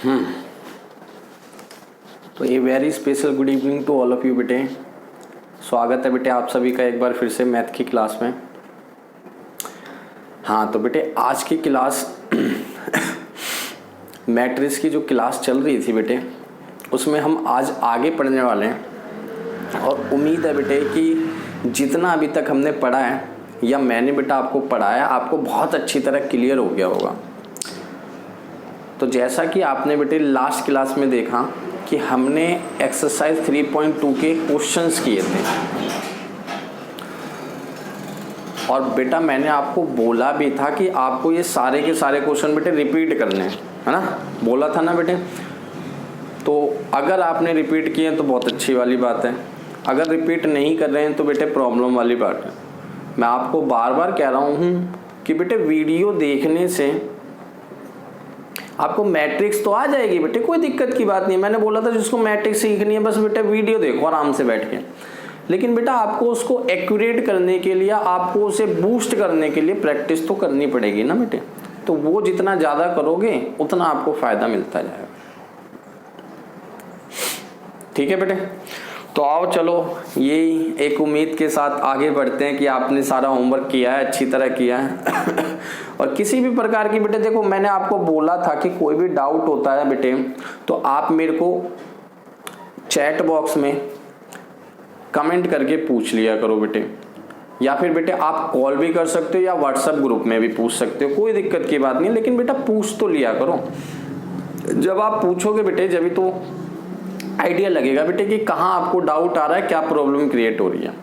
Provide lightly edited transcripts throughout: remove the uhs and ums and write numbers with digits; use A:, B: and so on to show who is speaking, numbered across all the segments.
A: तो ये very special good evening to all of you बेटे। स्वागत है बेटे आप सभी का एक बार फिर से मैथ की क्लास में। हाँ तो बेटे आज की क्लास मैट्रिक्स की जो क्लास चल रही थी बेटे, उसमें हम आज आगे पढ़ने वाले हैं और उम्मीद है बेटे कि जितना अभी तक हमने पढ़ा है या मैंने बेटा आपको पढ़ाया आपको बहुत अच्छी तरह क्लियर हो गया होगा। तो जैसा कि आपने बेटे लास्ट क्लास में देखा कि हमने एक्सरसाइज 3.2 के क्वेश्चंस किए थे और बेटा मैंने आपको बोला भी था कि आपको ये सारे के सारे क्वेश्चन बेटे रिपीट करने हैं, है ना, बोला था ना बेटे। तो अगर आपने रिपीट किए तो बहुत अच्छी वाली बात है, अगर रिपीट नहीं कर रहे हैं तो बेटे प्रॉब्लम वाली बात है। मैं आपको बार बार कह रहा हूँ कि बेटे वीडियो देखने से आपको मैट्रिक्स तो आ जाएगी बेटे, कोई दिक्कत की बात नहीं। मैंने बोला था जिसको मैट्रिक्स सीखनी है बस बेटा वीडियो देखो आराम से बैठ के, लेकिन बेटा आपको उसको एक्यूरेट करने के लिए, आपको उसे बूस्ट करने के लिए प्रैक्टिस तो करनी पड़ेगी ना बेटे। तो वो जितना ज़्यादा करोगे उतना आपको फ़ायदा मिलता जाएगा। ठीक है बेटे, तो आओ चलो यही एक उम्मीद के साथ आगे बढ़ते हैं कि आपने सारा होमवर्क किया है, अच्छी तरह किया है और किसी भी प्रकार की बेटे देखो मैंने आपको बोला था कि कोई भी डाउट होता है बेटे तो आप मेरे को चैट बॉक्स में कमेंट करके पूछ लिया करो बेटे, या फिर बेटे आप कॉल भी कर सकते हो या व्हाट्सएप ग्रुप में भी पूछ सकते हो, कोई दिक्कत की बात नहीं, लेकिन बेटा पूछ तो लिया करो। जब आप पूछोगे बेटे जब तो आइडिया लगेगा बेटे कि कहाँ आपको डाउट आ रहा है, क्या प्रॉब्लम क्रिएट हो रही है।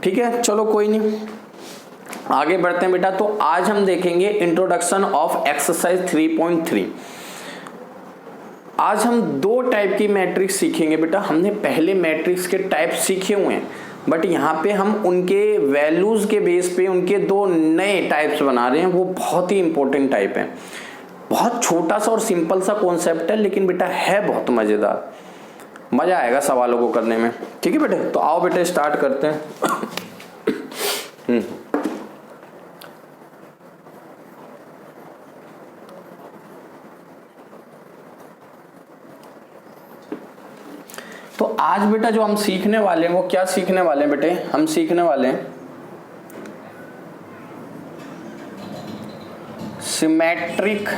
A: ठीक है चलो कोई नहीं, आगे बढ़ते हैं बेटा। तो आज हम देखेंगे इंट्रोडक्शन ऑफ एक्सरसाइज 3.3। आज हम दो टाइप की मैट्रिक्स सीखेंगे बेटा। हमने पहले मैट्रिक्स के टाइप सीखे हुए हैं बट यहाँ पे हम उनके वैल्यूज के बेस पे उनके दो नए टाइप्स बना रहे हैं। वो बहुत ही इंपॉर्टेंट टाइप है, बहुत छोटा सा और सिंपल सा कॉन्सेप्ट है, लेकिन बेटा है बहुत मजेदार, मजा आएगा सवालों को करने में। ठीक है बेटे, तो आओ बेटे स्टार्ट करते हैं। तो आज बेटा जो हम सीखने वाले हैं वो क्या सीखने वाले हैं बेटे, हम सीखने वाले हैं symmetric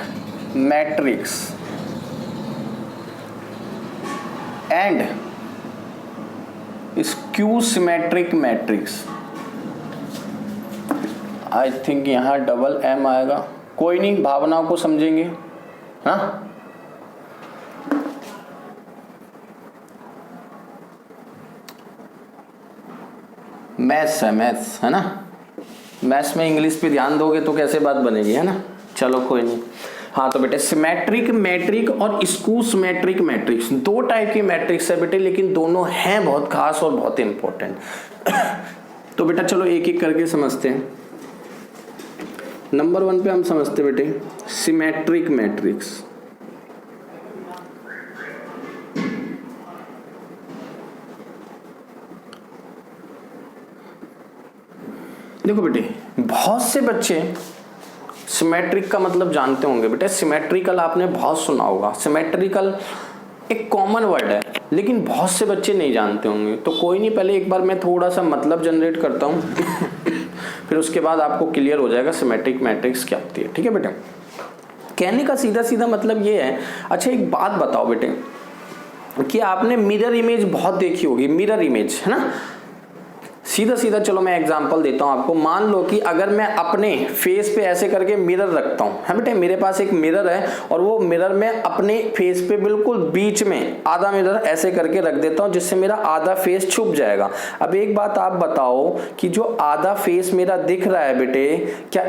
A: matrix and skew symmetric matrix. I think यहां डबल एम आएगा, कोई नहीं, भावनाओं को समझेंगे। हाँ मैथ्स है, मैथ्स है ना, मैथ्स में इंग्लिश पे ध्यान दोगे तो कैसे बात बनेगी, है ना। चलो कोई नहीं। हाँ तो बेटे सिमेट्रिक मैट्रिक और स्क्यू सिमेट्रिक मैट्रिक्स दो टाइप की मैट्रिक्स है बेटे, लेकिन दोनों हैं बहुत खास और बहुत इंपॉर्टेंट। तो बेटा चलो एक एक करके समझते हैं। नंबर 1 पे हम समझते बेटे सिमेट्रिक मैट्रिक्स। देखो बेटे बहुत से बच्चे सिमेट्रिक का मतलब जानते होंगे बेटे, सिमेट्रिकल आपने बहुत सुना होगा। सिमेट्रिकल एक कॉमन वर्ड है लेकिन बहुत से बच्चे नहीं जानते होंगे। तो कोई नहीं, पहले एक बार मैं थोड़ा सा मतलब जनरेट करता हूँ फिर उसके बाद आपको क्लियर हो जाएगा सिमेट्रिक मैट्रिक्स क्या होती है। ठीक है बेटे, कहने का सीधा सीधा मतलब ये है। अच्छा एक बात बताओ बेटे कि आपने मिरर इमेज बहुत देखी होगी, मिरर इमेज है ना। सीधा सीधा चलो मैं एग्जांपल देता हूं आपको। मान लो कि अगर मैं अपने फेस पे ऐसे करके मिरर रखता हूं, है बेटे, मेरे पास एक मिरर है और वो मिरर में अपने फेस पे बिल्कुल बीच में आधा मिरर ऐसे करके रख देता हूं जिससे मेरा आधा फेस छुप जाएगा। अब एक बात आप बताओ कि जो आधा फेस मेरा दिख रहा है बेटे, क्या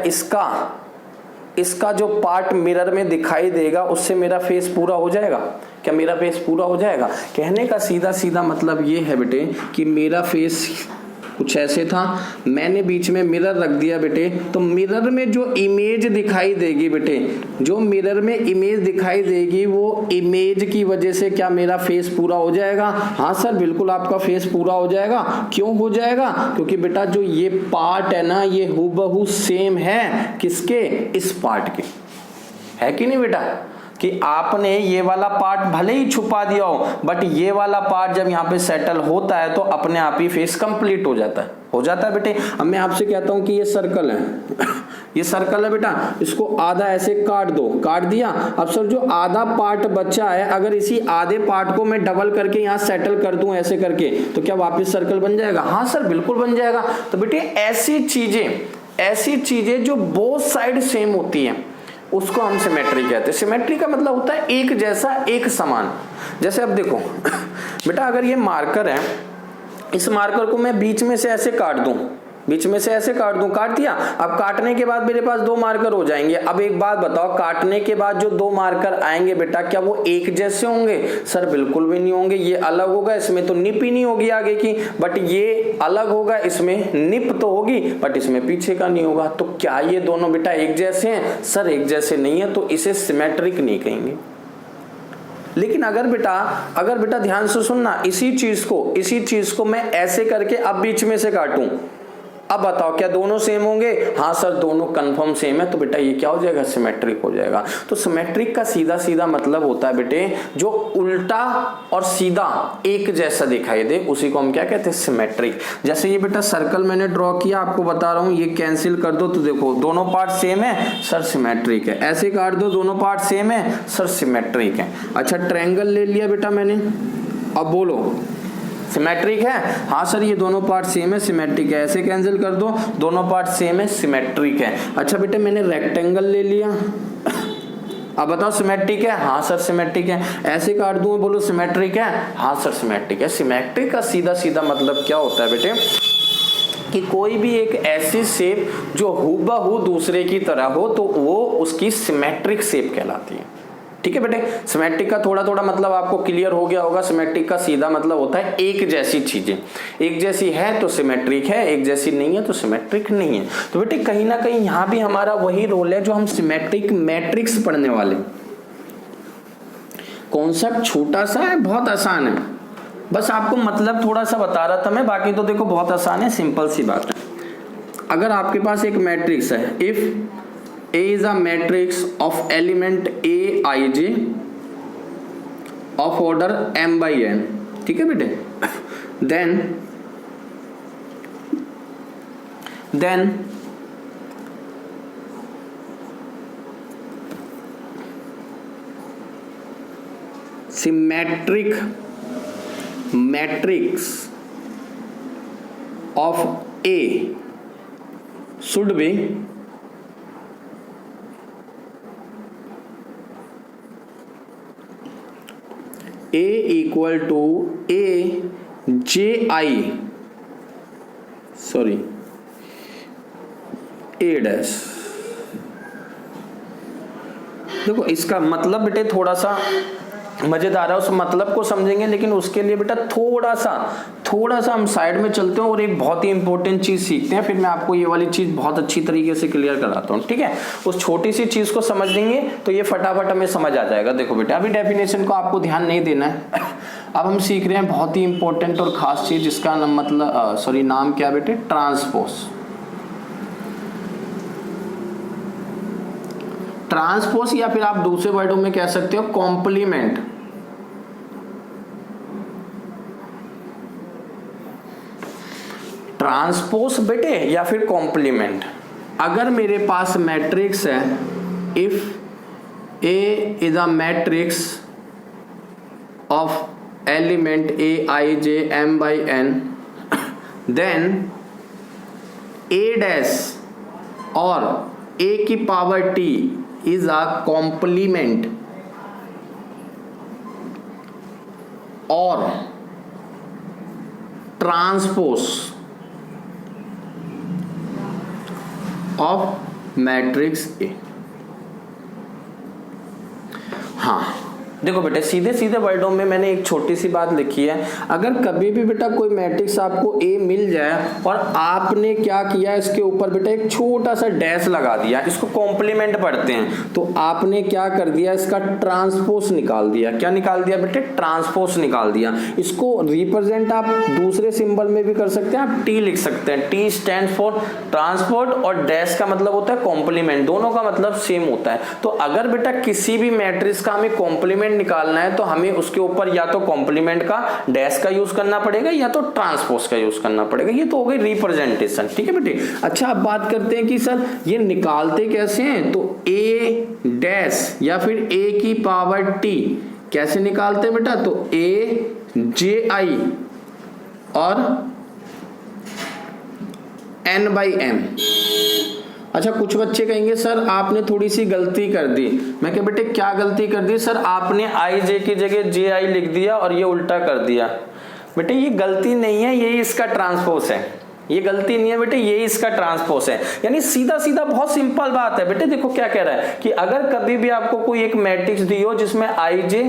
A: इसका जो पार्ट मिरर में दिखाई देगा उससे मेरा फेस पूरा हो जाएगा? क्या मेरा फेस पूरा हो जाएगा? कहने का सीधा सीधा मतलब ये है बेटे कि मेरा फेस कुछ ऐसे था, मैंने बीच में मिरर रख दिया बेटे, तो मिरर में जो इमेज दिखाई देगी बेटे, जो मिरर में इमेज दिखाई देगी वो इमेज की वजह से क्या मेरा फेस पूरा हो जाएगा? हाँ सर बिल्कुल आपका फेस पूरा हो जाएगा। क्यों हो जाएगा? क्योंकि बेटा जो ये पार्ट है ना ये हूबहू सेम है किसके? इस पार्ट के, है कि नहीं बेटा? कि आपने ये वाला पार्ट भले ही छुपा दिया हो, बट ये वाला पार्ट जब यहाँ पे सेटल होता है तो अपने आप ही फेस कंप्लीट हो जाता है बेटे। अब मैं आपसे कहता हूं कि ये सर्कल है ये सर्कल है बेटा, इसको आधा ऐसे काट दो, काट दिया। अब सर जो आधा पार्ट बचा है, अगर इसी आधे पार्ट को मैं डबल करके यहाँ सेटल कर दूं ऐसे करके, तो क्या वापस सर्कल बन जाएगा? हाँ सर बिल्कुल बन जाएगा। तो बेटे ऐसी चीजें जो बोथ साइड सेम होती हैं उसको हम सिमेट्री कहते हैं। सिमेट्री का मतलब होता है एक जैसा, एक समान। जैसे अब देखो बेटा, अगर ये मार्कर है, इस मार्कर को मैं बीच में से ऐसे काट दूं, काट दिया। अब काटने के बाद मेरे पास 2 मार्कर हो जाएंगे। अब एक बात बताओ, काटने के बाद जो 2 मार्कर आएंगे बेटा, क्या वो एक जैसे होंगे? सर बिल्कुल भी नहीं होंगे। ये अलग होगा, इसमें तो निप ही नहीं होगी आगे की, बट ये अलग होगा, इसमें निप तो होगी बट इसमें पीछे का नहीं होगा। तो क्या ये दोनों बेटा एक जैसे हैं? सर एक जैसे नहीं है, तो इसे सिमेट्रिक नहीं कहेंगे। लेकिन अगर बेटा ध्यान से सुनना, इसी चीज को मैं ऐसे करके अब बीच में से काटूं, अब बताओ क्या दोनों सेम होंगे? हाँ सर दोनों कंफर्म सेम है, तो बेटा ये क्या हो जाएगा? सिमेट्रिक हो जाएगा। तो सिमेट्रिक का सीधा सीधा मतलब होता है बेटे, जो उल्टा और सीधा एक जैसा दिखाई दे उसी को हम क्या कहते हैं? सिमेट्रिक। जैसे ये बेटा सर्कल मैंने ड्रॉ किया, आपको बता रहा हूं, ये कैंसिल कर दो तो देखो दोनों पार्ट सेम है, सर सिमेट्रिक है। ऐसे काट दो, दोनों पार्ट सेम है, सर सिमेट्रिक है। अच्छा ट्रायंगल ले लिया बेटा मैंने, अब बोलो सिमेट्रिक है? हाँ सर ये दोनों पार्ट सेम है, सिमेट्रिक है। ऐसे कैंसिल कर दो, दोनों पार्ट सेम है, सिमेट्रिक है। अच्छा बेटे मैंने रेक्टेंगल ले लिया, अब बताओ सिमेट्रिक है? हाँ सर सिमेट्रिक है। ऐसे काट दूं, बोलो सिमेट्रिक है? हाँ सर सिमेट्रिक है। सिमेट्रिक का सीधा सीधा मतलब क्या होता है बेटे, कि कोई भी एक ऐसी शेप जो हूबहू दूसरे की तरह हो तो वो उसकी सिमेट्रिक शेप कहलाती है। ठीक है बेटे, सिमेट्रिक का थोड़ा थोड़ा मतलब आपको क्लियर हो गया होगा। सिमेट्रिक का सीधा मतलब होता है एक जैसी चीजें, एक जैसी है तो सिमेट्रिक है, एक जैसी नहीं है तो सिमेट्रिक नहीं है। तो बेटे कहीं ना कहीं यहाँ भी हमारा वही रोल है जो हम सिमेट्रिक मैट्रिक्स पढ़ने वाले। कॉन्सेप्ट छोटा सा है, बहुत आसान है, बस आपको मतलब थोड़ा सा बता रहा था मैं, बाकी तो देखो बहुत आसान है, सिंपल सी बात है। अगर आपके पास एक मैट्रिक्स है, if A is a matrix of element Aij of order m by n, ठीक है बेटे, then symmetric matrix of A should be A equal to A dash. देखो इसका मतलब बेटे थोड़ा सा मजेदार है, उस मतलब को समझेंगे, लेकिन उसके लिए बेटा थोड़ा सा हम साइड में चलते हैं और एक बहुत ही इंपॉर्टेंट चीज सीखते हैं, फिर मैं आपको ये वाली चीज बहुत अच्छी तरीके से क्लियर कराता हूँ। ठीक है, उस छोटी सी चीज को समझ लेंगे तो ये फटाफट हमें समझ आ जाएगा। देखो बेटा अभी डेफिनेशन को आपको ध्यान नहीं देना है, अब हम सीख रहे हैं बहुत ही इंपॉर्टेंट और खास चीज, जिसका नाम क्या बेटे? ट्रांसपोज, या फिर आप दूसरे वर्डों में कह सकते हो कॉम्प्लीमेंट। ट्रांसपोज बेटे या फिर कॉम्प्लीमेंट। अगर मेरे पास मैट्रिक्स है, if A is a matrix of element A I J M by N, then A dash और ए की power T is a complement or transpose of matrix A। हाँ देखो बेटे सीधे सीधे वर्डों में मैंने एक छोटी सी बात लिखी है, अगर कभी भी बेटा कोई मैट्रिक्स आपको ए मिल जाए और आपने क्या किया इसके ऊपर बेटा एक छोटा सा डैश लगा दिया, इसको कॉम्प्लीमेंट पढ़ते हैं, तो आपने क्या कर दिया इसका ट्रांसपोज निकाल दिया। क्या निकाल दिया बेटे? ट्रांसपोज निकाल दिया। इसको रिप्रेजेंट आप दूसरे सिंबल में भी कर सकते हैं, आप टी लिख सकते हैं। टी स्टैंड फॉर ट्रांसपोर्ट और डैश का मतलब होता है कॉम्प्लीमेंट, दोनों का मतलब सेम होता है। तो अगर बेटा किसी भी मैट्रिक्स का हमें कॉम्प्लीमेंट निकालना है तो हमें उसके ऊपर या तो कॉम्प्लीमेंट का डैश का यूज करना पड़ेगा या तो ट्रांसपोज का यूज करना पड़ेगा। ये तो हो गई रिप्रेजेंटेशन, ठीक है बेटे। अच्छा अब बात करते हैं कि सर ये निकालते कैसे हैं, तो ए डैश या फिर ए की पावर टी कैसे निकालते हैं बेटा, तो ए जे आई और एन बाई एम। अच्छा कुछ बच्चे कहेंगे सर आपने थोड़ी सी गलती कर दी। मैं कह बेटे क्या गलती कर दी? सर आपने आई जे की जगह जे आई लिख दिया और ये उल्टा कर दिया। बेटे ये गलती नहीं है, यही इसका ट्रांसपोज है। ये गलती नहीं है बेटे, यही इसका ट्रांसपोज है। यानी सीधा सीधा बहुत सिंपल बात है बेटे। देखो क्या कह रहा है कि अगर कभी भी आपको कोई एक मैट्रिक्स दी हो जिसमें i j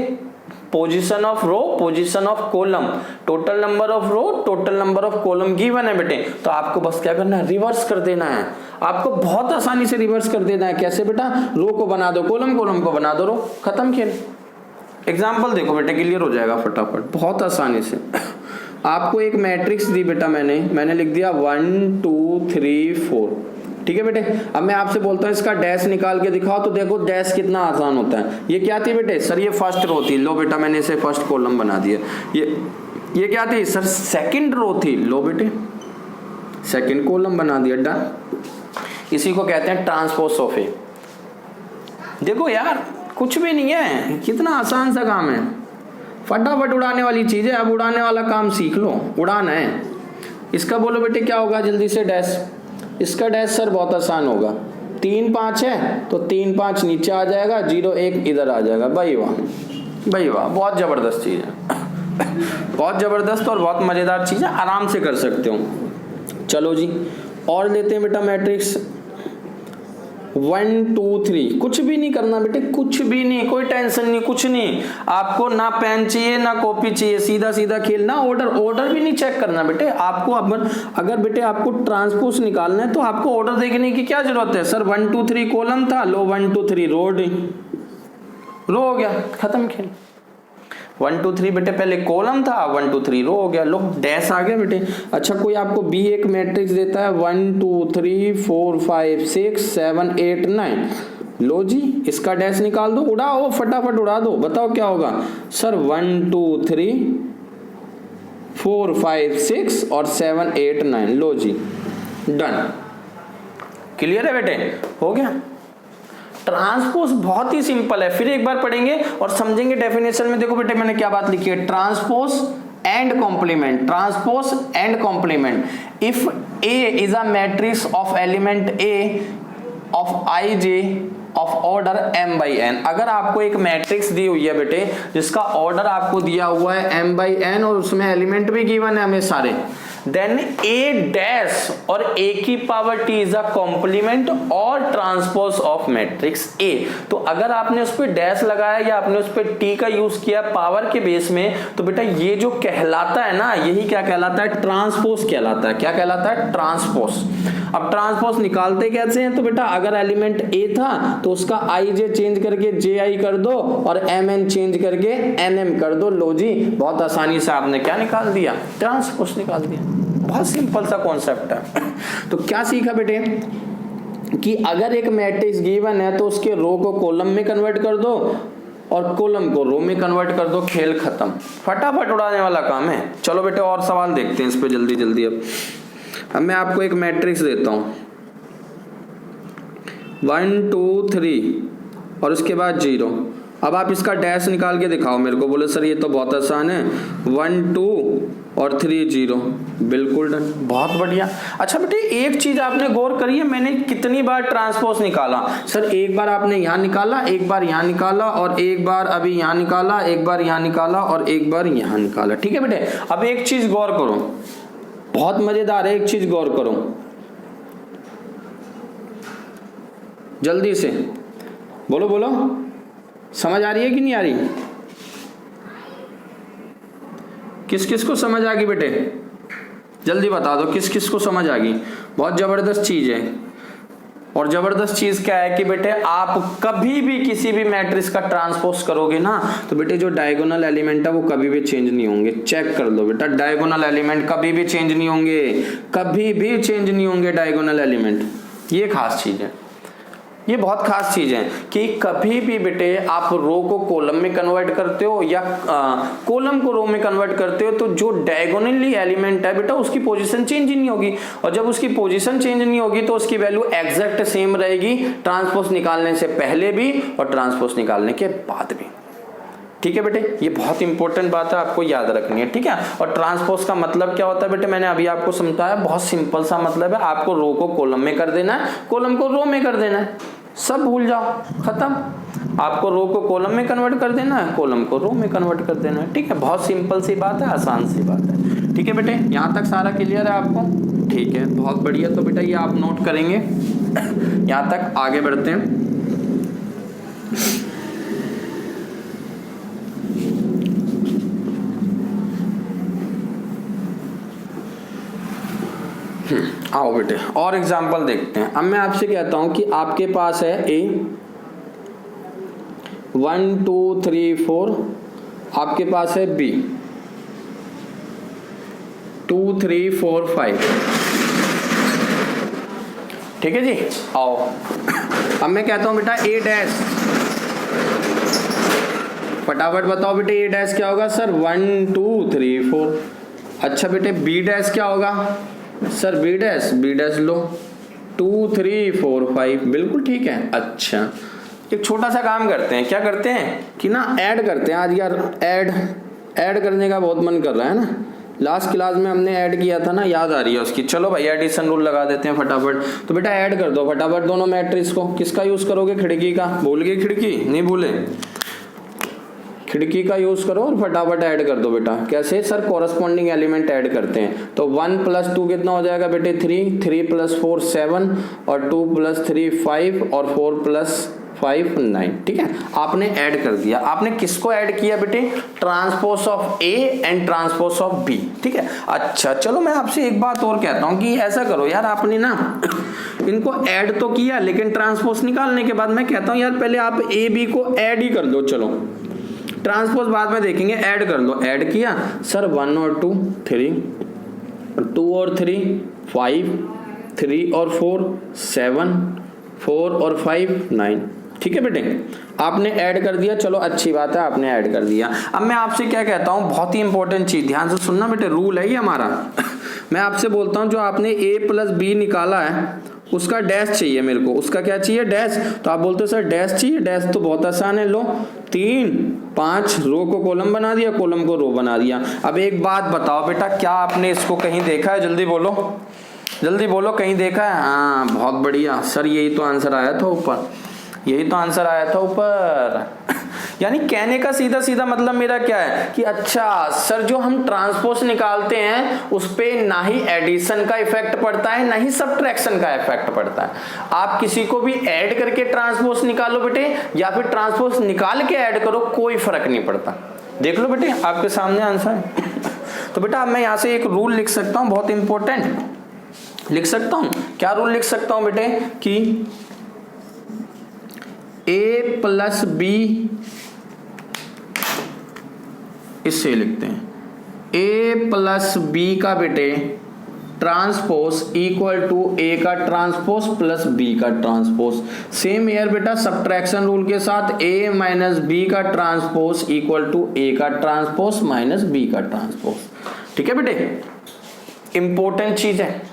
A: position of row, position of column, total number of row, total number of column given है बेटे, तो आपको बस क्या करना है? रिवर्स कर देना है। आपको बहुत आसानी से रिवर्स कर देना है। कैसे बेटा? रो को बना दो कॉलम, कॉलम को बना दो रो, खत्म खेल। एग्जाम्पल देखो बेटे, क्लियर हो जाएगा फटाफट, बहुत आसानी से। आपको एक मैट्रिक्स दी बेटा, मैंने लिख दिया 1 2 3 4, ठीक है बेटे। अब मैं आपसे बोलता हूँ इसका डैश निकाल के दिखाओ, तो देखो डैश कितना आसान होता है। ये क्या थी बेटे? सर ये फर्स्ट रो थी। लो बेटा मैंने इसे फर्स्ट कॉलम बना दिया। ये क्या थी? सर सेकंड रो थी। लो बेटे सेकंड कॉलम बना दिया, डन। इसी को कहते हैं ट्रांसपोज ऑफ ए। देखो यार कुछ भी नहीं है, कितना आसान सा काम है, फटाफट उड़ाने वाली चीज है। अब उड़ाने वाला काम सीख लो, उड़ाना है। इसका बोलो बेटे क्या होगा जल्दी से? डैश। इसका डैश सर बहुत आसान होगा, 3 5 है तो 3 5 नीचे आ जाएगा, 0 1 इधर आ जाएगा। भाई वाह भाई वाह, बहुत जबरदस्त चीज है। बहुत जबरदस्त और बहुत मजेदार चीज है, आराम से कर सकते हो। चलो जी और लेते हैं बेटा मैट्रिक्स 1 2 3। कुछ भी नहीं करना बेटे, कुछ भी नहीं, कोई टेंशन नहीं, कुछ नहीं। आपको ना पेन चाहिए ना कॉपी चाहिए, सीधा सीधा खेलना। ऑर्डर भी नहीं चेक करना बेटे। आपको अगर बेटे आपको ट्रांसपोज निकालना है तो आपको ऑर्डर देखने की क्या जरूरत है? सर 1 2 3 कॉलम था, लो 1 2 3 रो हो गया, खत्म खेल। 1 2 3 बेटे पहले कॉलम था, 1 2 3 रो हो गया, लो डैश आ गया बेटे। अच्छा कोई आपको बी एक मैट्रिक्स देता है 1 2 3 4 5 6 7 8 9, लो जी इसका डैश निकाल दो, उड़ाओ फटाफट उड़ा दो। बताओ क्या होगा? सर 1 2 3 4 5 6 और 7 8 9, लो जी डन। क्लियर है बेटे? हो गया। ट्रांसपोज बहुत ही सिंपल है, फिर एक बार पढ़ेंगे और समझेंगे डेफिनेशन में। देखो बेटे मैंने क्या बात लिखी है, transpose and complement, transpose and complement. If A is a matrix of element A of I J of order m by n। अगर आपको एक मैट्रिक्स दी हुई है बेटे जिसका ऑर्डर आपको दिया हुआ है m बाई n और उसमें एलिमेंट भी गिवन है हमें सारे, देन a डैश और a की power t is a compliment और ट्रांसपोज ऑफ मैट्रिक्स a। तो अगर आपने उस पर डैश लगाया या आपने उस पर t का यूज किया पावर के बेस में, तो बेटा ये जो कहलाता है ना, यही क्या कहलाता है? ट्रांसपोज कहलाता है। क्या कहलाता है? ट्रांसपोज। अब ट्रांसपोज निकालते कैसे हैं? तो बेटा अगर एलिमेंट a था तो उसका आई जे चेंज करके जे आई कर दो और एम एन चेंज करके एन एम कर दो, लो जी बहुत आसानी से आपने क्या निकाल दिया? ट्रांसपोज निकाल दिया। बहुत सिंपल सा कॉन्सेप्ट है। तो क्या सीखा बेटे कि अगर एक मैट्रिक्स गिवन है तो उसके रो को कॉलम में कन्वर्ट कर दो और कॉलम को रो में कन्वर्ट कर दो, खेल खत्म। फटाफट उड़ाने वाला काम है। चलो बेटे और सवाल देखते हैं इस पे जल्दी जल्दी। अब मैं आपको एक मैट्रिक्स देता हूं 1 2 3 और उसके बाद 0। अब आप इसका डैश निकाल के दिखाओ मेरे को। बोले सर ये तो बहुत आसान है, 1 2 और 3 0, बिल्कुल डन, बहुत बढ़िया। अच्छा बेटे एक चीज आपने गौर करी है, मैंने कितनी बार ट्रांसपोज निकाला? सर एक बार आपने यहाँ निकाला, एक बार यहाँ निकाला और एक बार अभी यहाँ निकाला, एक बार यहाँ निकाला और एक बार यहाँ निकाला। ठीक है बेटे। अब एक चीज गौर करो, बहुत मजेदार है, एक चीज गौर करो जल्दी से, बोलो बोलो, समझ आ रही है कि नहीं आ रही? किस किस को समझ आ गई बेटे, जल्दी बता दो किस किस को समझ आ गई। बहुत जबरदस्त चीज है। और जबरदस्त चीज क्या है कि बेटे आप कभी भी किसी भी मैट्रिक्स का ट्रांसपोज करोगे ना तो बेटे जो डायगोनल एलिमेंट है वो कभी भी चेंज नहीं होंगे। चेक कर लो बेटा, डायगोनल एलिमेंट कभी भी चेंज नहीं होंगे, कभी भी चेंज नहीं होंगे डायगोनल एलिमेंट। ये खास चीज है, ये बहुत खास चीज है कि कभी भी बेटे आप रो को कॉलम में कन्वर्ट करते हो या कॉलम को रो में कन्वर्ट करते हो तो जो डायगोनली एलिमेंट है बेटा उसकी पोजीशन चेंज ही नहीं होगी। और जब उसकी पोजीशन चेंज नहीं होगी तो उसकी वैल्यू एग्जैक्ट सेम रहेगी, ट्रांसपोज निकालने से पहले भी और ट्रांसपोज निकालने के बाद भी। ठीक है बेटे, ये बहुत इंपॉर्टेंट बात है, आपको याद रखनी है। ठीक है, और ट्रांसपोज का मतलब क्या होता है बेटे, मैंने अभी आपको समझाया, बहुत सिंपल सा मतलब है, आपको रो को कॉलम में कर देना है, कॉलम को रो में कर देना है, सब भूल जाओ, खत्म। आपको रो को कॉलम में कन्वर्ट कर देना है, कॉलम को रो में कन्वर्ट कर देना है। ठीक है, बहुत सिंपल सी बात है, आसान सी बात है। ठीक है बेटे, यहाँ तक सारा क्लियर है आपको? ठीक है, बहुत बढ़िया। तो बेटा ये आप नोट करेंगे, यहाँ तक आगे बढ़ते हैं। आओ बेटे और एग्जाम्पल देखते हैं। अब मैं आपसे कहता हूं कि आपके पास है ए 1 2 3 4, आपके पास है बी 2 3 4 5। ठीक है जी, आओ अब मैं कहता हूं बेटा ए डैश, फटाफट बताओ बेटे ए डैश क्या होगा? सर 1 2 3 4। अच्छा बेटे बी डैश क्या होगा? सर बी डैश लो 2 3 4 5, बिल्कुल ठीक है। अच्छा एक छोटा सा काम करते हैं, क्या करते हैं कि ना ऐड करते हैं आज यार, ऐड करने का बहुत मन कर रहा है ना, लास्ट क्लास में हमने ऐड किया था ना, याद आ रही है उसकी। चलो भाई एडिशन रूल लगा देते हैं फटाफट। तो बेटा ऐड कर दो फटाफट दोनों मैट्रिक्स को। किसका यूज करोगे? खिड़की का। भूल गए खिड़की? नहीं भूले, खिड़की का यूज करो और फटाफट ऐड कर दो बेटा। कैसे? सर कोरस्पॉन्डिंग एलिमेंट ऐड करते हैं। तो 1 + 2 कितना हो जाएगा बेटे? 3, 3 + 4 7 और 2 + 3 5 और 4 + 5 9। ठीक है, आपने ऐड कर दिया। आपने किसको ऐड किया बेटे? Transpose of A and transpose of B. ठीक है, अच्छा चलो मैं आपसे एक बात और कहता हूं कि ऐसा करो यार, आपने ना इनको ऐड तो किया लेकिन ट्रांसपोज निकालने के बाद मैं कहता हूं यार पहले आप ए बी को ऐड ही कर दो। चलो ट्रांसपोज बाद में देखेंगे, ऐड कर लो। ऐड किया सर 1 और 2 3, 2 और 3 5, 3 और 4 7, 4 और 5 9। ठीक है बेटे, आपने ऐड कर दिया, चलो अच्छी बात है आपने ऐड कर दिया। अब मैं आपसे क्या कहता हूं, बहुत ही इंपॉर्टेंट चीज ध्यान से सुनना बेटे, रूल है ये हमारा। मैं आपसे बोलता हूं जो आपने a + b निकाला है उसका डैश चाहिए मेरे को। उसका क्या चाहिए? डैश। तो आप बोलते हो सर डैश चाहिए, डैश तो बहुत आसान है, लो 3 5 रो को कॉलम बना दिया, कॉलम को रो बना दिया। अब एक बात बताओ बेटा, क्या आपने इसको कहीं देखा है? जल्दी बोलो, जल्दी बोलो, कहीं देखा है? हाँ बहुत बढ़िया सर, यही तो आंसर आया था ऊपर, यही तो आंसर आया था ऊपर। यानी कहने का सीधा सीधा मतलब मेरा क्या है कि अच्छा सर जो हम ट्रांसपोज निकालते हैं उस पे ना ही एडिशन का इफेक्ट पड़ता है ना ही सबट्रैक्शन का इफेक्ट पड़ता है। आप किसी को भी ऐड करके ट्रांसपोज निकालो बेटे या फिर ट्रांसपोज निकाल के ऐड करो, कोई फर्क नहीं पड़ता। देख लो बेटे आपके सामने आंसर। तो बेटा अब मैं यहाँ से एक रूल लिख सकता हूँ, बहुत इंपॉर्टेंट लिख सकता हूँ। क्या रूल लिख सकता हूँ बेटे कि a + b, इससे लिखते हैं a + b का बेटे ट्रांसपोज इक्वल टू a का ट्रांसपोज प्लस b का ट्रांसपोज। सेम ईयर बेटा सब्ट्रैक्शन रूल के साथ a - b का ट्रांसपोज इक्वल टू a का ट्रांसपोज माइनस b का ट्रांसपोज। ठीक है बेटे, इंपॉर्टेंट चीज है,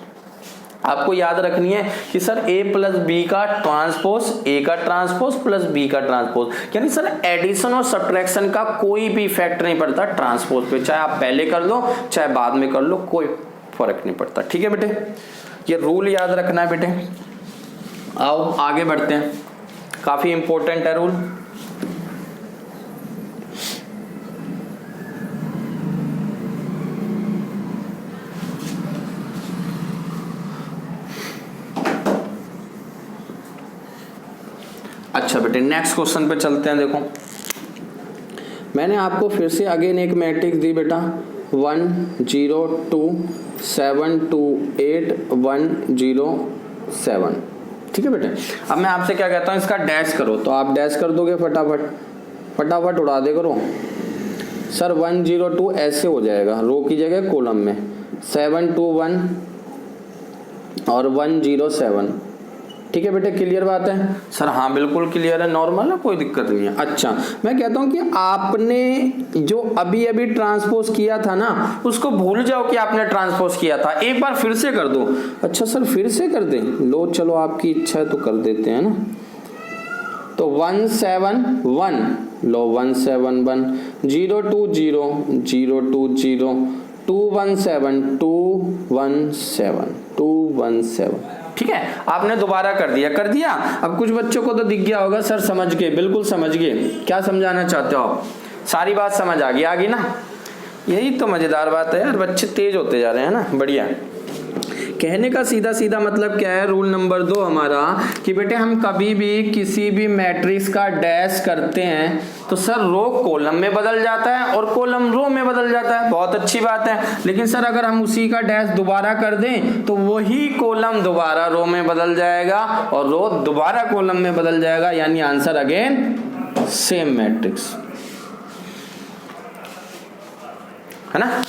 A: आपको याद रखनी है कि सर a + b का ट्रांसपोज, a का ट्रांसपोज प्लस b का ट्रांसपोज। यानी सर एडिशन और सब्ट्रैक्शन का कोई भी इफेक्ट नहीं पड़ता ट्रांसपोज पे, चाहे आप पहले कर लो चाहे बाद में कर लो, कोई फर्क नहीं पड़ता। ठीक है बेटे, ये रूल याद रखना है बेटे। आओ आगे बढ़ते हैं, काफी इंपॉर्टेंट है रूल। अच्छा बेटे नेक्स्ट क्वेश्चन पे चलते हैं। देखो मैंने आपको फिर से अगेन एक मैट्रिक्स दी बेटा, 1 0 2 7 2 8 1 0 7। ठीक है बेटे, अब मैं आपसे क्या कहता हूँ, इसका डैश करो, तो आप डैश कर दोगे फटाफट उड़ा दे करो सर। 1 0 2 ऐसे हो जाएगा, रो की जगह कॉलम में 7 2 1 और 1 0 7। ठीक है बेटे, क्लियर बात है सर? हाँ बिल्कुल क्लियर है, नॉर्मल है, कोई दिक्कत नहीं है। अच्छा, मैं कहता हूँ कि आपने जो अभी अभी ट्रांसपोज किया था ना, उसको भूल जाओ कि आपने ट्रांसपोज किया था, एक बार फिर से कर दो। अच्छा सर फिर से कर दें, लो चलो आपकी इच्छा है तो कर देते हैं ना। तो 1 7 1, लो 1 7 1, 0 2 0 0 2 0 2 1 7 2 1 7 2 1 7। ठीक है, आपने दोबारा कर दिया। अब कुछ बच्चों को तो दिख गया होगा सर, समझ गए, बिल्कुल समझ गए, क्या समझाना चाहते हो आप? सारी बात समझ आ गई ना? यही तो मजेदार बात है यार, बच्चे तेज होते जा रहे हैं ना, बढ़िया। कहने का सीधा मतलब क्या है, रूल नंबर 2 हमारा, कि बेटे हम कभी भी किसी भी मैट्रिक्स का डैश करते हैं तो सर रो कॉलम में बदल जाता है और कॉलम रो में बदल जाता है, बहुत अच्छी बात है। लेकिन सर अगर हम उसी का डैश दोबारा कर दें तो वही कॉलम दोबारा रो में बदल जाएगा और रो दोबारा कॉलम में बदल जाएगा, यानी आंसर अगेन सेम मैट्रिक्स, है ना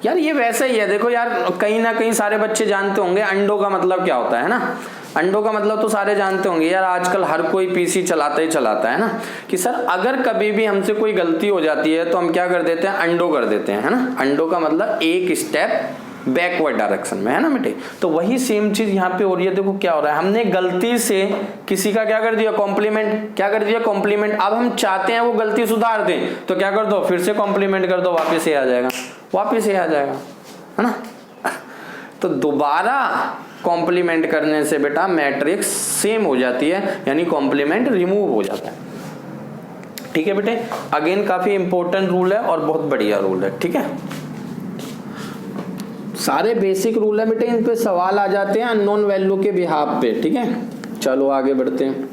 A: यार? ये वैसा ही है, देखो यार, कहीं ना कहीं सारे बच्चे जानते होंगे अंडों का मतलब क्या होता है ना। अंडों का मतलब तो सारे जानते होंगे यार, आजकल हर कोई पीसी चलाता है ना, कि सर अगर कभी भी हमसे कोई गलती हो जाती है तो हम क्या कर देते हैं, अंडो कर देते हैं, है ना। अंडो का मतलब एक स्टेप बैकवर्ड डायरेक्शन में, है ना बेटे। तो वही सेम चीज यहाँ पे हो रही है। देखो क्या हो रहा है, हमने गलती से किसी का क्या कर दिया, कॉम्प्लीमेंट, क्या कर दिया, कॉम्प्लीमेंट। अब हम चाहते हैं वो गलती सुधार दें, तो क्या कर दो, फिर से कॉम्प्लीमेंट कर दो, वापस से आ जाएगा, है ना। तो दोबारा कॉम्प्लीमेंट करने से बेटा मैट्रिक्स सेम हो जाती है, यानी कॉम्प्लीमेंट रिमूव हो जाता है। ठीक है बेटे, अगेन काफी इंपॉर्टेंट रूल है और बहुत बढ़िया रूल है। ठीक है, सारे बेसिक रूल है बेटे, इन पे सवाल आ जाते हैं अननोन वैल्यू के बिहाफ पे। ठीक है, चलो आगे बढ़ते हैं।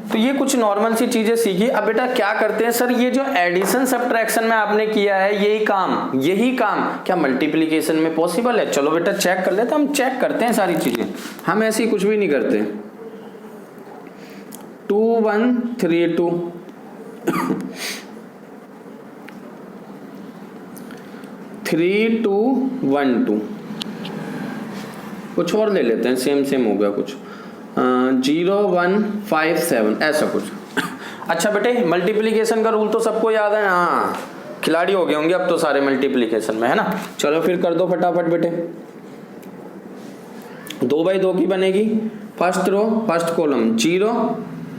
A: तो ये कुछ नॉर्मल सी चीजें सीखी। अब बेटा क्या करते हैं सर, ये जो एडिशन सब्ट्रैक्शन में आपने किया है यही काम क्या मल्टीप्लिकेशन में पॉसिबल है? चलो बेटा चेक कर लेते हैं, हम चेक करते हैं सारी चीजें, हम ऐसी कुछ भी नहीं करते। 2 1 3 2 3 2 1 2, कुछ और ले लेते हैं, सेम हो गया कुछ, 0 1 5 7, ऐसा कुछ। अच्छा बेटे, मल्टीप्लिकेशन का रूल तो सबको याद है, हाँ खिलाड़ी हो गए होंगे अब तो सारे मल्टीप्लिकेशन में, है ना। चलो फिर कर दो फटाफट बेटे। 2 बाई 2 की बनेगी, फर्स्ट रो फर्स्ट कॉलम 0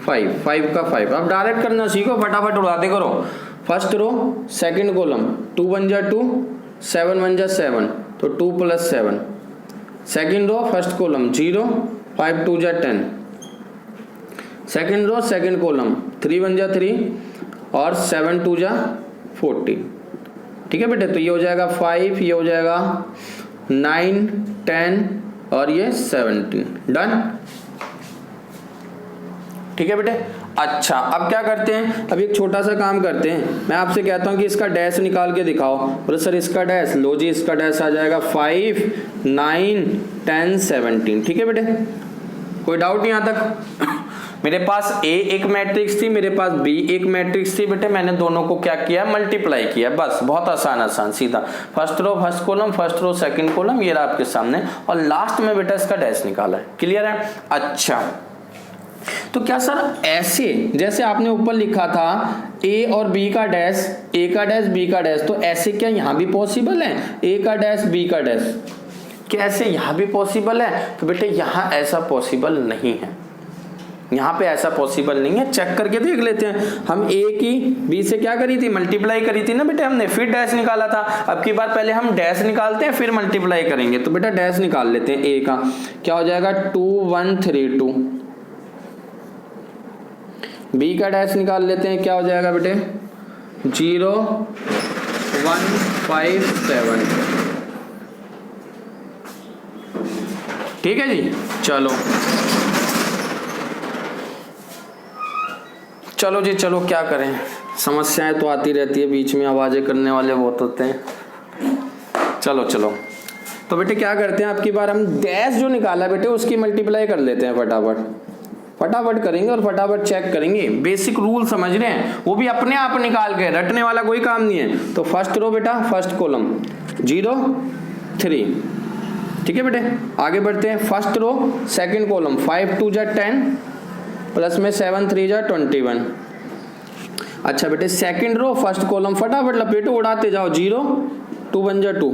A: 5 5 का 5। अब डायरेक्ट करना सीखो, फटाफट उड़ाते करो। फर्स्ट रो सेकंड कॉलम 2 1 जा 2 7 1 जा 7, तो 2 + 7। सेकंड रो फर्स्ट कॉलम 0 5 2 जा 10। सेकंड रो सेकंड कॉलम 3 1 जा 3 और 7 2 जा 14। ठीक है बेटे, तो ये हो जाएगा 5, ये हो जाएगा 9 10 और ये 17। डन। ठीक है बेटे। अच्छा अब क्या करते हैं, अब एक छोटा सा काम करते हैं, मैं आपसे कहता हूं कि इसका डैश निकाल के दिखाओ। बोले सर इसका डैश, लो जी इसका डैश आ जाएगा 5 9 10 17। ठीक है बेटे, कोई डाउट नहीं यहाँ तक? मेरे पास A एक मैट्रिक्स थी, मेरे पास B एक मैट्रिक्स थी बेटे, मैंने दोनों को क्या किया, मल्टीप्लाई किया, बस बहुत आसान सीधा। First row first column, first row second column, ये रहा आपके सामने, और लास्ट में बेटा इसका डैश निकाला है। क्लियर है? अच्छा तो क्या सर ऐसे जैसे आपने ऊपर लिखा था A और B का डैश, A का डैश B का डैश, तो ऐसे क्या यहाँ भी पॉसिबल है? A का डैश B का डैश, क्या ऐसे यहाँ भी पॉसिबल है? तो बेटे यहाँ ऐसा पॉसिबल नहीं है, यहाँ पे ऐसा पॉसिबल नहीं है। चेक करके देख लेते हैं। हम A की B से क्या करी थी, मल्टीप्लाई करी थी ना बेटे हमने, फिर डैश निकाला था। अब की बार पहले हम डैश निकालते हैं फिर मल्टीप्लाई करेंगे। तो बेटा डैश निकाल लेते हैं A का, क्या हो जाएगा 2 1 3 2। B का डैश निकाल लेते हैं, क्या हो जाएगा बेटे 0 1 5 7। ठीक है जी, चलो जी चलो क्या करें, समस्याएं तो आती रहती है, बीच में आवाज़ें करने वाले बहुत होते हैं। चलो चलो, तो बेटे क्या करते हैं, आपकी बार हम डैश जो निकाला बेटे उसकी मल्टीप्लाई कर लेते हैं, फटाफट करेंगे और फटाफट चेक करेंगे। बेसिक रूल समझ रहे हैं, वो भी अपने आप निकाल के, रटने वाला कोई काम नहीं है। तो फर्स्ट रो बेटा, फर्स्ट कॉलम 0 3, ठीक है बेटे। आगे बढ़ते हैं, फर्स्ट रो सेकंड कॉलम 5 2 जा 10 प्लस में 7 3 जा 21। अच्छा बेटे, सेकंड रो फर्स्ट कॉलम फटाफट लपेटो, उड़ाते जाओ, 0 2 1 जा 2,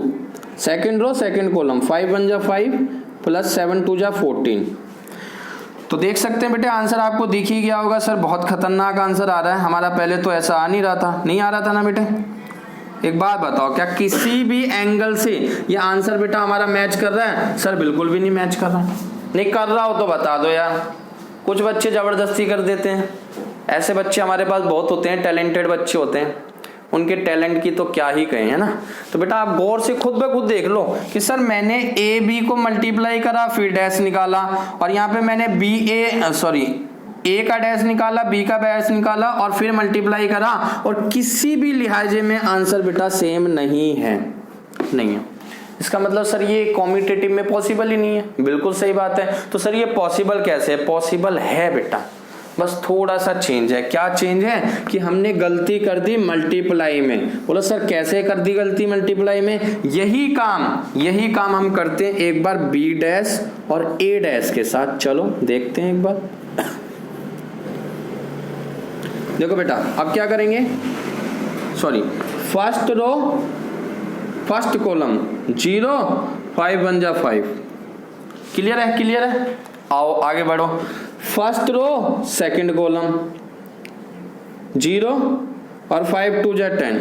A: सेकंड रो सेकंड कॉलम 5 1 जा 5 प्लस 7 2 जा 14। तो देख सकते हैं बेटे आंसर आपको दिख ही गया होगा। सर बहुत खतरनाक आंसर आ रहा है हमारा, पहले तो ऐसा आ नहीं रहा था, नहीं आ रहा था ना बेटे। एक बात बताओ, क्या किसी भी एंगल से ये आंसर बेटा हमारा मैच कर रहा है? सर बिल्कुल भी नहीं मैच कर रहा है। नहीं कर रहा हो तो बता दो यार। कुछ बच्चे जबरदस्ती कर देते हैं, ऐसे बच्चे हमारे पास बहुत होते हैं, टैलेंटेड बच्चे होते हैं, उनके टैलेंट की तो क्या ही कहें, है ना। तो बेटा आप गौर से खुद ब खुद देख लो कि सर मैंने ए बी को मल्टीप्लाई करा, फिर डैश निकाला, और यहाँ पे मैंने ए का डैश निकाला, बी का डैश निकाला और फिर मल्टीप्लाई करा, और किसी भी लिहाजे में आंसर बेटा सेम नहीं है। इसका मतलब सर ये कॉम्पिटिटिव में पॉसिबल ही नहीं है। बिल्कुल सही बात है। तो सर ये पॉसिबल कैसे है? पॉसिबल है बेटा, बस थोड़ा सा चेंज है। क्या चेंज है कि हमने गलती कर दी मल्टीप्लाई में। बोलो सर कैसे कर दी गलती मल्टीप्लाई में? यही काम हम करते हैं एक बार बी डैश और ए डैश के साथ। चलो देखते हैं एक बार। देखो बेटा अब क्या करेंगे, फर्स्ट रो फर्स्ट कॉलम 0 5 1 जा 5। क्लियर है? आओ आगे बढ़ो। फर्स्ट रो सेकंड कॉलम 0 और 5 2 जा 10।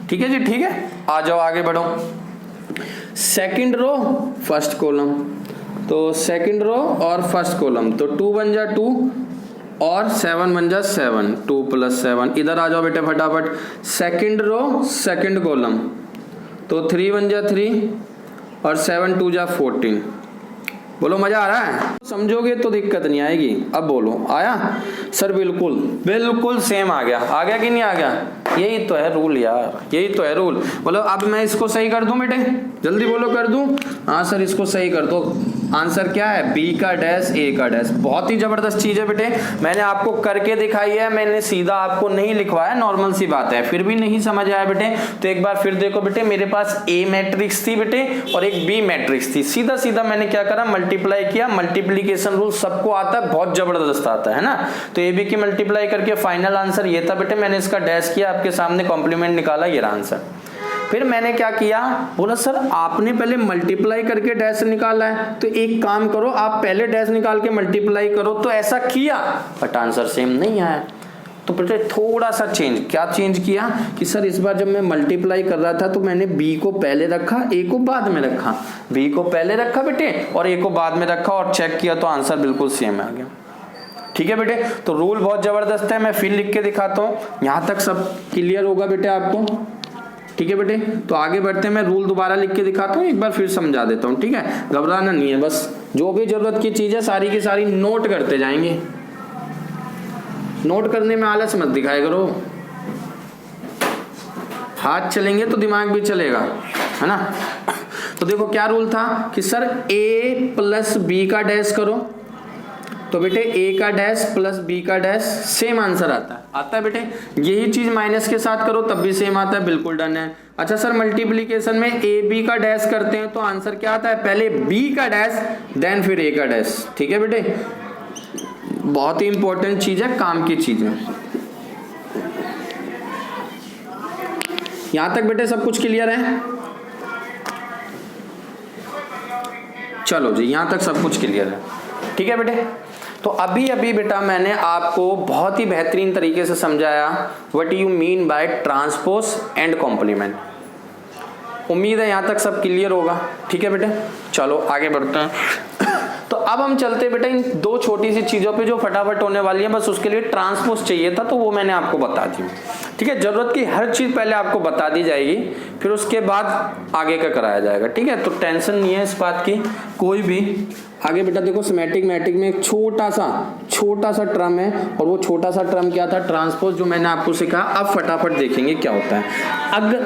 A: ठीक है जी, ठीक है, आ जाओ आगे बढ़ो। सेकंड रो फर्स्ट कॉलम, तो सेकंड रो और फर्स्ट कॉलम, तो 2 1 जा 2 और 7 1 जा 7, 2 + 7। इधर आ जाओ बेटे फटाफट। सेकंड रो सेकंड कॉलम, तो 3 1 जा 3 और 7 2 जा 14। बोलो मजा आ रहा है? समझोगे तो दिक्कत नहीं आएगी। अब बोलो आया? सर बिल्कुल सेम आ गया कि नहीं आ गया? यही तो है रूल यार, यही तो है रूल। बोलो अब मैं इसको सही कर दूं बेटे, जल्दी बोलो कर दूं? हाँ सर इसको सही कर दो। आंसर क्या है? बी का डैश ए का डैश। बहुत ही जबरदस्त चीज है बेटे, मैंने आपको करके दिखाई है, मैंने सीधा आपको नहीं लिखवाया, नॉर्मल सी बात है। फिर भी नहीं समझ आया बेटे तो एक बार फिर देखो बेटे, मेरे पास ए मैट्रिक्स थी बेटे और एक बी मैट्रिक्स थी। सीधा मैंने क्या करा, मल्टीप्लाई किया। मल्टीप्लीकेशन रूल सबको आता है, बहुत जबरदस्त आता है ना। तो ए बी की मल्टीप्लाई करके फाइनल आंसर ये था बेटे। मैंने इसका डैश किया, आपके सामने कॉम्प्लीमेंट निकाला, ये रहा आंसर। फिर मैंने क्या किया, बोला सर आपने पहले मल्टीप्लाई करके डैश निकाला है, तो एक काम करो आप पहले डैश निकाल के मल्टीप्लाई करो। तो ऐसा किया बट आंसर सेम नहीं आया। तो बेटे थोड़ा सा चेंज, क्या चेंज किया कि सर इस बार जब मैं मल्टीप्लाई कर रहा था तो मैंने बी को पहले रखा, ए को बाद में रखा। बी को पहले रखा बेटे और ए को बाद में रखा, और चेक किया तो आंसर बिल्कुल सेम आ गया। ठीक है बेटे, तो रूल बहुत जबरदस्त है। मैं फिर लिख के दिखाता हूँ, यहां तक सब क्लियर होगा बेटे आपको। ठीक है बेटे, तो आगे बढ़ते हैं। मैं रूल दोबारा लिख के दिखाता हूँ, एक बार फिर समझा देता हूँ। ठीक है, घबराना नहीं है, बस जो भी जरूरत की चीज है सारी की सारी नोट करते जाएंगे। नोट करने में आलस मत दिखाया करो, हाथ चलेंगे तो दिमाग भी चलेगा, है ना। तो देखो क्या रूल था कि सर a + b का डैश करो, तो बेटे a का डैश प्लस b का डैश सेम आंसर आता है बेटे। यही चीज माइनस के साथ करो तब भी सेम आता है, बिल्कुल डन है। अच्छा सर मल्टीप्लिकेशन में a b का डैश करते हैं तो आंसर क्या आता है, पहले b का डैश देन फिर a का डैश। ठीक है बेटे, बहुत ही इंपॉर्टेंट चीज है, काम की चीज है। यहां तक बेटे सब कुछ क्लियर है? चलो जी, यहां तक सब कुछ क्लियर है। ठीक है बेटे, तो अभी बेटा मैंने आपको बहुत ही बेहतरीन तरीके से समझाया what you mean by transpose and complement. उम्मीद है यहां तक सब क्लियर होगा। ठीक है बेटे, चलो आगे बढ़ते हैं। तो अब हम चलते हैं बेटा इन दो छोटी सी चीजों पे जो फटाफट होने वाली है, बस उसके लिए ट्रांसपोज चाहिए था तो वो मैंने आपको बता दी। ठीक है, जरूरत की हर चीज पहले आपको बता दी जाएगी, फिर उसके बाद आगे का कराया जाएगा। ठीक है, तो टेंशन नहीं है इस बात की कोई भी। आगे बेटा देखो, सिमेट्रिक मैट्रिक में एक छोटा सा टर्म है, और वो छोटा सा टर्म क्या था, ट्रांसपोज, जो मैंने आपको सिखाया। अब फटाफट देखेंगे क्या होता है। अगर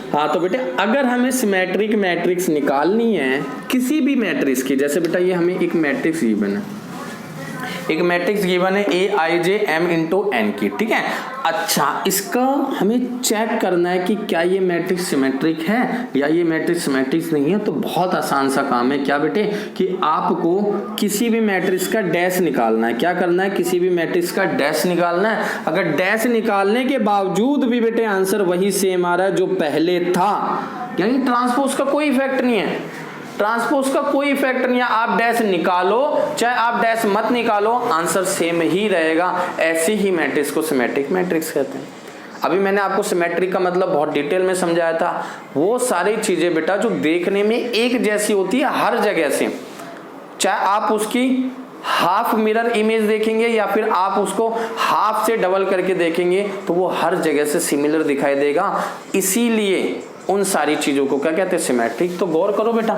A: हाँ, तो बेटे अगर हमें सिमेट्रिक मैट्रिक्स निकालनी है किसी भी मैट्रिक्स की, जैसे बेटा ये हमें एक मैट्रिक्स गिवन है, एक मैट्रिक्स गिवन है AIJ M×N की। ठीक है, अच्छा इसका हमें चेक करना है कि क्या ये मैट्रिक्स सिमेट्रिक है या ये मैट्रिक्स सिमेट्रिक नहीं है। तो बहुत आसान सा काम है, क्या बेटे, कि आपको किसी भी मैट्रिक्स का डैश निकालना है। क्या करना है, किसी भी मैट्रिक्स का डैश निकालना है। अगर डैश निकालने के बावजूद भी बेटे आंसर वही सेम आ रहा है जो पहले था, यानी ट्रांसपोज का कोई इफेक्ट नहीं है, ट्रांसपोज का कोई इफेक्ट नहीं है। आप डैश निकालो चाहे आप डैश मत निकालो, आंसर सेम ही रहेगा। ऐसे ही मैट्रिक्स को सिमेट्रिक मैट्रिक्स कहते हैं। अभी मैंने आपको सिमेट्रिक का मतलब बहुत डिटेल में समझाया था। वो सारी चीजें बेटा जो देखने में एक जैसी होती है हर जगह से, चाहे आप उसकी हाफ मिरर इमेज देखेंगे या फिर आप उसको हाफ से डबल करके देखेंगे, तो वो हर जगह से सिमिलर दिखाई देगा। इसीलिए उन सारी चीजों को क्या कहते हैं, सिमेट्रिक। तो गौर करो बेटा,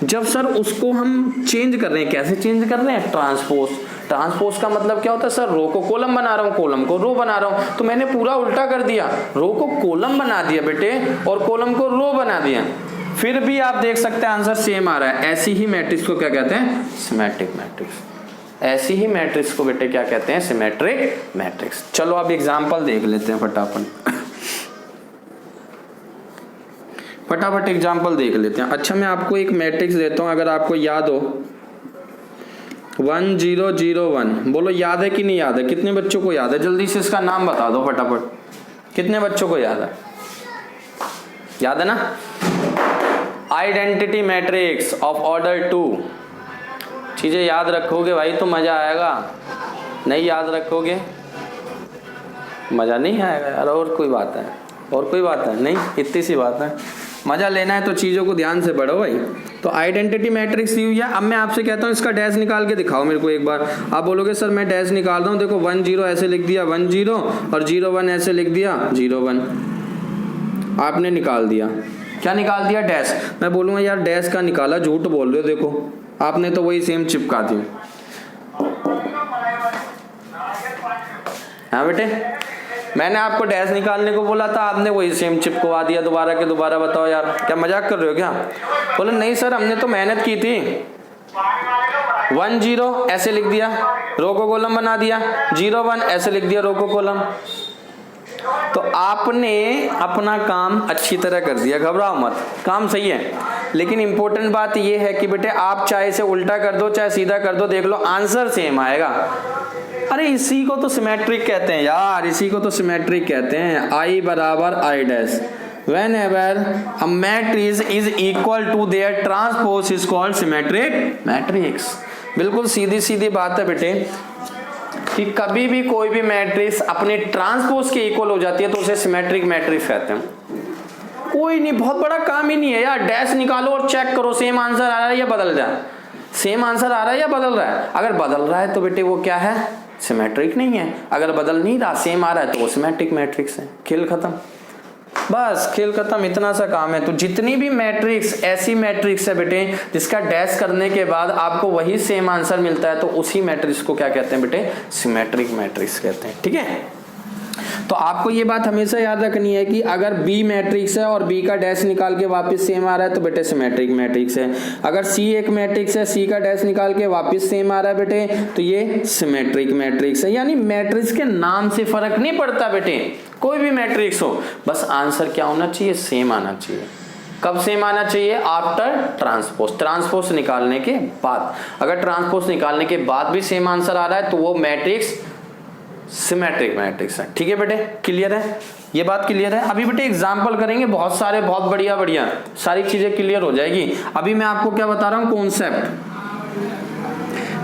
A: जब सर उसको हम चेंज कर रहे हैं, कैसे चेंज कर रहे हैं, ट्रांसपोज। ट्रांसपोज का मतलब क्या होता है, सर रो को कॉलम बना रहा हूँ, कॉलम को रो बना रहा हूँ, तो मैंने पूरा उल्टा कर दिया, रो को कॉलम बना दिया बेटे और कॉलम को रो बना दिया, फिर भी आप देख सकते हैं आंसर सेम आ रहा है। ऐसी ही मैट्रिक्स को क्या कहते हैं, सिमेट्रिक मैट्रिक्स। ऐसी ही मैट्रिक्स को बेटे क्या कहते हैं, सिमेट्रिक मैट्रिक्स। चलो अब एग्जाम्पल देख लेते हैं फटाफट एग्जाम्पल देख लेते हैं। अच्छा मैं आपको एक मैट्रिक्स देता हूं, अगर आपको याद हो 1 0 0 1, बोलो याद है कि नहीं याद है, कितने बच्चों को याद है, जल्दी से इसका नाम बता दो फटाफट, कितने बच्चों को याद है, याद है ना। Identity matrix of order 2। चीजें याद रखोगे भाई तो मजा आएगा, नहीं याद रखोगे मजा नहीं आएगा यार। और कोई बात है, और कोई बात है नहीं, इतनी सी बात है। मजा लेना है तो चीजों को ध्यान से पढ़ो भाई। तो आइडेंटिटी मैट्रिक्स दी हुई है। अब मैं आपसे कहता हूँ इसका डैश निकाल के दिखाओ मेरे को एक बार। आप बोलोगे सर मैं डैश निकाल रहा हूँ, देखो 1 0 ऐसे लिख दिया 1 0 और 0 1 ऐसे लिख दिया 0 1, आपने निकाल दिया। क्या निकाल दिया, डैश। मैं बोलूँगा यार डैश का निकाला, झूठ बोल रहे हो, देखो आपने तो वही सेम चिपका दी। हाँ बेटे, मैंने आपको डैश निकालने को बोला था, आपने वही सेम चिपकवा दिया दोबारा के दोबारा। बताओ यार क्या मजाक कर रहे हो क्या। बोले नहीं सर हमने तो मेहनत की थी। 1 0 ऐसे लिख दिया, रो को कॉलम बना दिया, 0 1 ऐसे लिख दिया, रो को कॉलम। तो आपने अपना काम अच्छी तरह कर दिया, घबराओ मत, काम सही है। लेकिन इंपॉर्टेंट बात यह है कि बेटे आप चाहे इसे उल्टा कर दो चाहे सीधा कर दो, देख लो आंसर सेम आएगा। अरे इसी को तो सिमेट्रिक कहते हैं यार, इसी को तो सिमेट्रिक कहते हैं। I बराबर I dash, whenever a matrix is equal to their transpose is called symmetric matrix। बिल्कुल सीधी सीधी बात है बेटे कि कभी भी कोई भी मैट्रिक्स अपने ट्रांसपोज के इक्वल हो जाती है तो उसे सिमेट्रिक मैट्रिक्स कहते हैं। कोई नहीं, बहुत बड़ा काम ही नहीं है यार, डैश निकालो और चेक करो सेम आंसर आ रहा है या बदल रहा है, सेम आंसर आ रहा है या बदल रहा है। अगर बदल रहा है तो बेटे वो क्या है, सिमेट्रिक नहीं है। अगर बदल नहीं रहा सेम आ रहा है तो वो सिमेट्रिक मैट्रिक्स है। खेल खत्म, बस खेल खत्म, इतना सा काम है। तो जितनी भी मैट्रिक्स ऐसी मैट्रिक्स है बेटे जिसका डैश करने के बाद आपको वही सेम आंसर मिलता है तो उसी मैट्रिक्स को क्या कहते हैं बेटे, सिमेट्रिक मैट्रिक्स कहते हैं। ठीक है, तो आपको ये बात हमेशा याद रखनी है कि अगर बी मैट्रिक्स है और बी का डैश निकाल के वापस सेम आ रहा है तो बेटे सिमेट्रिक मैट्रिक्स है। अगर सी एक मैट्रिक्स है, सी का डैश निकाल के वापस सेम आ रहा है बेटे तो ये सिमेट्रिक मैट्रिक्स है। यानी मैट्रिक्स के नाम से फर्क नहीं पड़ता बेटे, कोई भी मैट्रिक्स हो, बस आंसर क्या होना चाहिए, सेम आना चाहिए। कब सेम आना चाहिए, आफ्टर ट्रांसपोज, ट्रांसपोज निकालने के बाद। अगर ट्रांसपोज निकालने के बाद भी सेम आंसर आ रहा है तो वो मैट्रिक्स सिमेट्रिक मैट्रिक्स है। ठीक है बेटे, क्लियर है, ये बात क्लियर है। अभी बेटे एग्जांपल करेंगे बहुत सारे, बहुत बढ़िया बढ़िया सारी चीजें क्लियर हो जाएगी। अभी मैं आपको क्या बता रहा हूं, कॉन्सेप्ट।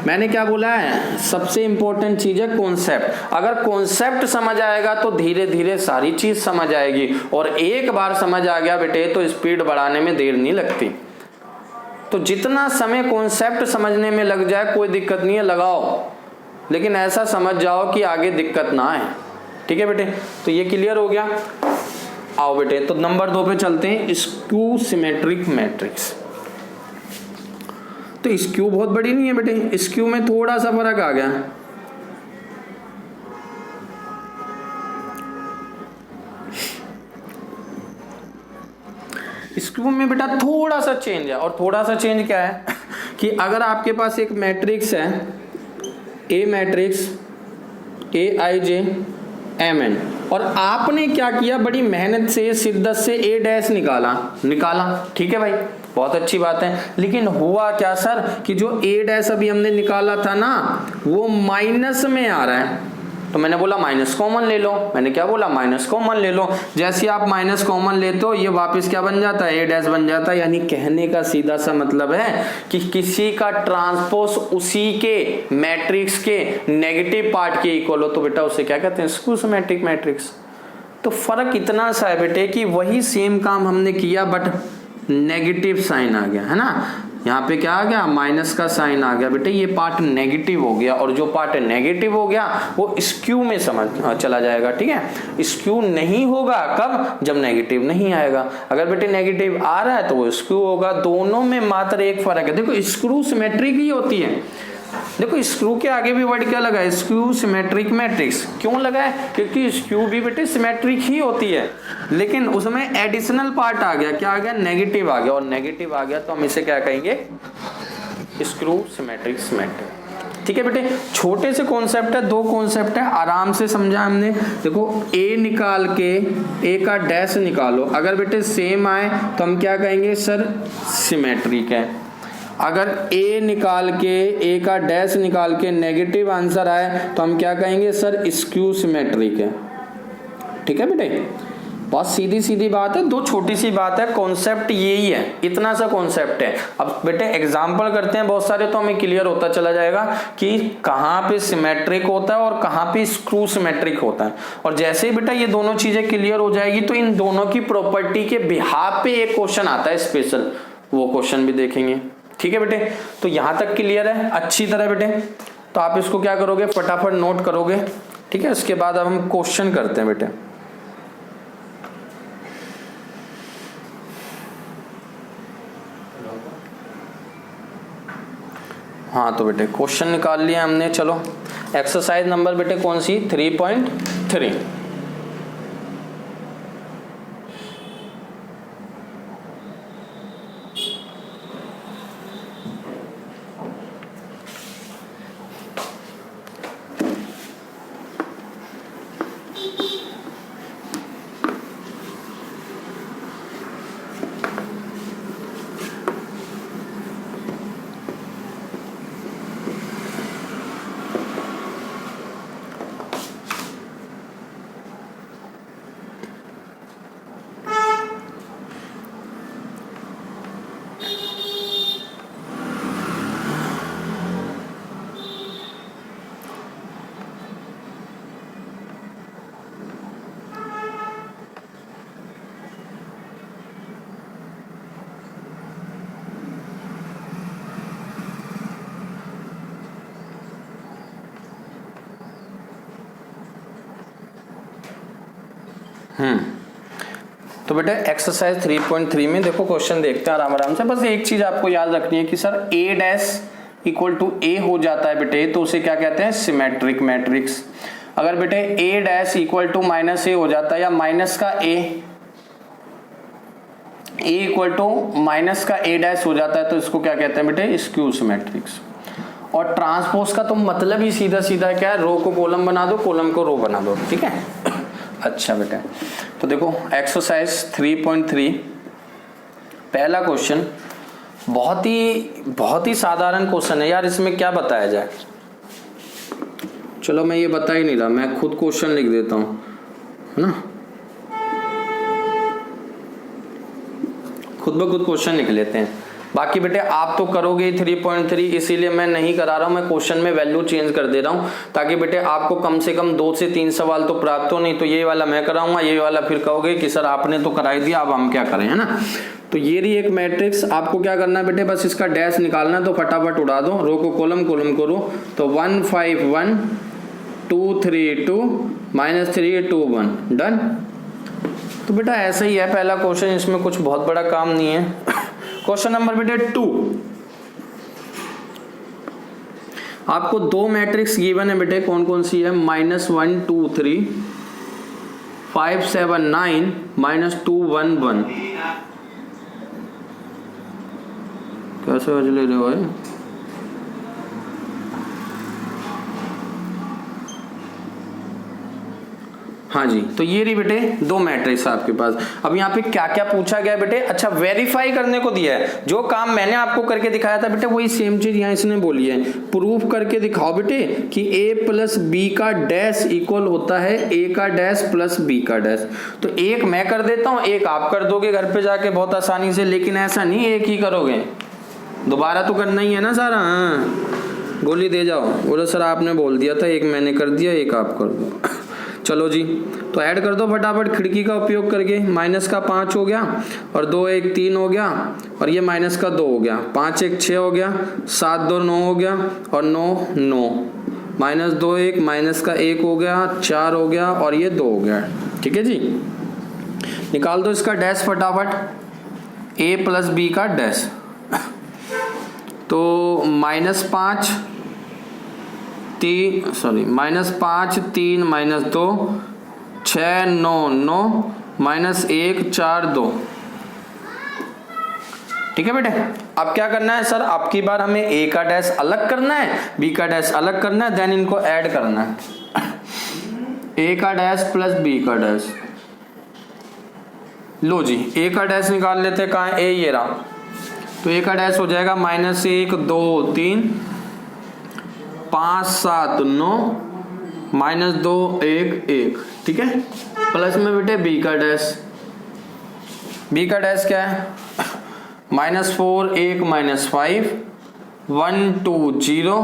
A: मैंने क्या बोला है, सबसे इंपॉर्टेंट चीज है कॉन्सेप्ट। अगर कॉन्सेप्ट समझ आएगा तो धीरे धीरे सारी चीज समझ आएगी, और एक बार समझ आ गया बेटे तो स्पीड बढ़ाने में देर नहीं लगती। तो जितना समय कॉन्सेप्ट समझने में लग जाए कोई दिक्कत नहीं है, लगाओ। लेकिन ऐसा समझ जाओ कि आगे दिक्कत ना आए। ठीक है बेटे, तो ये क्लियर हो गया। आओ बेटे, तो नंबर 2 पे चलते हैं, स्क्यू सिमेट्रिक मैट्रिक्स। तो स्क्यू बहुत बड़ी नहीं है बेटे, स्क्यू में थोड़ा सा फर्क आ गया। स्क्यू में बेटा थोड़ा सा चेंज है, और थोड़ा सा चेंज क्या है कि अगर आपके पास एक मैट्रिक्स है, ए मैट्रिक्स AIJ MN, और आपने क्या किया, बड़ी मेहनत से शिद्दत से A' निकाला, ठीक है भाई, बहुत अच्छी बात है। लेकिन हुआ क्या सर कि जो A' अभी हमने निकाला था ना, वो माइनस में आ रहा है। तो मैंने बोला माइनस कॉमन ले लो, मैंने क्या बोला, माइनस कॉमन ले लो। जैसे आप माइनस कॉमन लेते हो, ये वापस क्या बन जाता है, A' बन जाता है। यानी कहने का सीधा सा मतलब है कि किसी का ट्रांसपोज उसी के मैट्रिक्स के नेगेटिव पार्ट के इक्वल हो, तो बेटा उसे क्या कहते हैं, स्क्यू सिमेट्रिक मैट्रिक्स। तो फर्क इतना सा है बेटे कि वही सेम काम हमने किया, बट नेगेटिव साइन आ गया, है ना। यहाँ पे क्या आ गया, माइनस का साइन आ गया बेटे, ये पार्ट नेगेटिव हो गया, और जो पार्ट नेगेटिव हो गया वो स्क्यू में समझ चला जाएगा। ठीक है, स्क्यू नहीं होगा कब, जब नेगेटिव नहीं आएगा। अगर बेटे नेगेटिव आ रहा है तो वो स्क्यू होगा। दोनों में मात्र एक फर्क है, देखो स्क्रू सिमेट्रिक ही होती है। देखो स्क्रू के आगे भी वर्ड क्या लगा है, स्क्यू सिमेट्रिक मैट्रिक्स। क्यों लगा है, क्योंकि स्क्यू भी बेटे सिमेट्रिक ही होती है, लेकिन उसमें एडिशनल पार्ट आ गया, क्या आ गया, नेगेटिव आ गया, और नेगेटिव आ गया तो हम इसे क्या कहेंगे, स्क्रू सिमेट्रिक मैट्रिक्स। ठीक है बेटे, छोटे से कॉन्सेप्ट है, 2 कॉन्सेप्ट है, आराम से समझा हमने। देखो ए निकाल के ए का डैश निकालो, अगर बेटे सेम आए तो हम क्या कहेंगे, सर सिमेट्रिक है। अगर ए निकाल के ए का डैश निकाल के नेगेटिव आंसर आए तो हम क्या कहेंगे, सर स्क्यू सिमेट्रिक है। ठीक है बेटे, बहुत सीधी सीधी बात है, 2 छोटी सी बात है, कॉन्सेप्ट यही है, इतना सा कॉन्सेप्ट है। अब बेटे एग्जांपल करते हैं बहुत सारे, तो हमें क्लियर होता चला जाएगा कि कहाँ पे सिमेट्रिक होता है और कहाँ पे स्क्रू सिमेट्रिक होता है। और जैसे ही बेटा ये दोनों चीजें क्लियर हो जाएगी तो इन दोनों की प्रॉपर्टी के बिहाफ पे एक क्वेश्चन आता है स्पेशल, वो क्वेश्चन भी देखेंगे। ठीक है बेटे, तो यहां तक क्लियर है अच्छी तरह बेटे। तो आप इसको क्या करोगे, फटाफट नोट करोगे। ठीक है, इसके बाद अब हम क्वेश्चन करते हैं बेटे। हाँ तो बेटे क्वेश्चन निकाल लिया हमने। चलो एक्सरसाइज नंबर बेटे कौन सी, 3.3। तो बेटा एक्सरसाइज 3.3 में देखो क्वेश्चन देखते हैं आराम से। बस एक चीज आपको याद रखनी है कि sir A' equal to A हो जाता है बेटे, तो उसे क्या कहते हैं, सिमेट्रिक मैट्रिक्स। अगर बेटे A' इक्वल टू -A हो जाता है, या माइनस का A इक्वल टू माइनस का A' हो जाता है, तो इसको क्या कहते हैं बेटे, स्क्यू सिमेट्रिक्स। और ट्रांसपोज का तो मतलब ही सीधा सीधा क्या है, रो को कॉलम बना दो, कॉलम को रो बना दो। ठीक है अच्छा बेटा, तो देखो एक्सरसाइज 3.3 पहला क्वेश्चन बहुत ही साधारण क्वेश्चन है यार। इसमें क्या बताया जाए, चलो मैं ये बता ही नहीं रहा, मैं खुद क्वेश्चन लिख देता हूं, है ना, खुद ब खुद क्वेश्चन लिख लेते हैं। बाकी बेटे आप तो करोगे 3.3, इसीलिए मैं नहीं करा रहा हूं, मैं क्वेश्चन में वैल्यू चेंज कर दे रहा हूं, ताकि बेटे आपको कम से कम 2 से 3 सवाल तो प्राप्त हो। नहीं तो ये वाला मैं कराऊंगा, ये वाला फिर कहोगे कि सर आपने तो कराई दिया, अब हम क्या करें, है ना। तो ये रही एक मैट्रिक्स, आपको क्या करना है बेटे, बस इसका डैश निकालना है, तो फटाफट उड़ा दो, रो को कॉलम करो, तो 1 5 1 2 3 2 -3 2 1 डन। तो बेटा ऐसा ही है पहला क्वेश्चन, इसमें कुछ बहुत बड़ा काम नहीं है। क्वेश्चन नंबर बेटे 2, आपको दो मैट्रिक्स गिवन है बेटे, कौन कौन सी है, -1 2 3 5 7 9 -2 1 1। कैसे वजह ले रहे हो भाई? हाँ जी, तो ये रही बेटे दो मैट्रिक्स आपके पास। अब यहाँ पे क्या क्या पूछा गया बेटे, अच्छा वेरीफाई करने को दिया है, जो काम मैंने आपको करके दिखाया था बेटे वही सेम चीज यहाँ इसने बोली है, प्रूफ करके दिखाओ बेटे कि a प्लस बी का डैश इक्वल होता है a का डैश प्लस b का डैश। तो एक मैं कर देता हूँ, एक आप कर दोगे घर पे जाके बहुत आसानी से, लेकिन ऐसा नहीं एक ही करोगे, दोबारा तो करना ही है ना सारा। हाँ गोली दे जाओ, बोलो सर आपने बोल दिया था, एक मैंने कर दिया एक आप कर दो। चलो जी, तो ऐड कर दो फटाफट खिड़की का उपयोग करके। माइनस का 5 हो गया और 2 1 3 हो गया और ये माइनस का 2 हो गया, 5 1 6 हो गया, 7 2 9 हो गया और 9 9, -2 1 माइनस का 1 हो गया, 4 हो गया और ये 2 हो गया। ठीक है जी, निकाल दो इसका डैश फटाफट, a प्लस बी का डैश। तो -5 3 -2 6 9 9 -1 4 2। ठीक है बेटे, अब क्या करना है सर, अब की बार हमें a का डैश अलग करना है, b का डैश अलग करना है, देन इनको ऐड करना है। a का डैश प्लस b का डैश, लो जी a का डैश निकाल लेते हैं, कहाँ है a, ये रहा। तो a का डैश हो जाएगा -1 2 3 5 7 9 -2 1 1। ठीक है, प्लस में बेटे b का डैश, b का डैश क्या है, -4 1 -5 1 2 0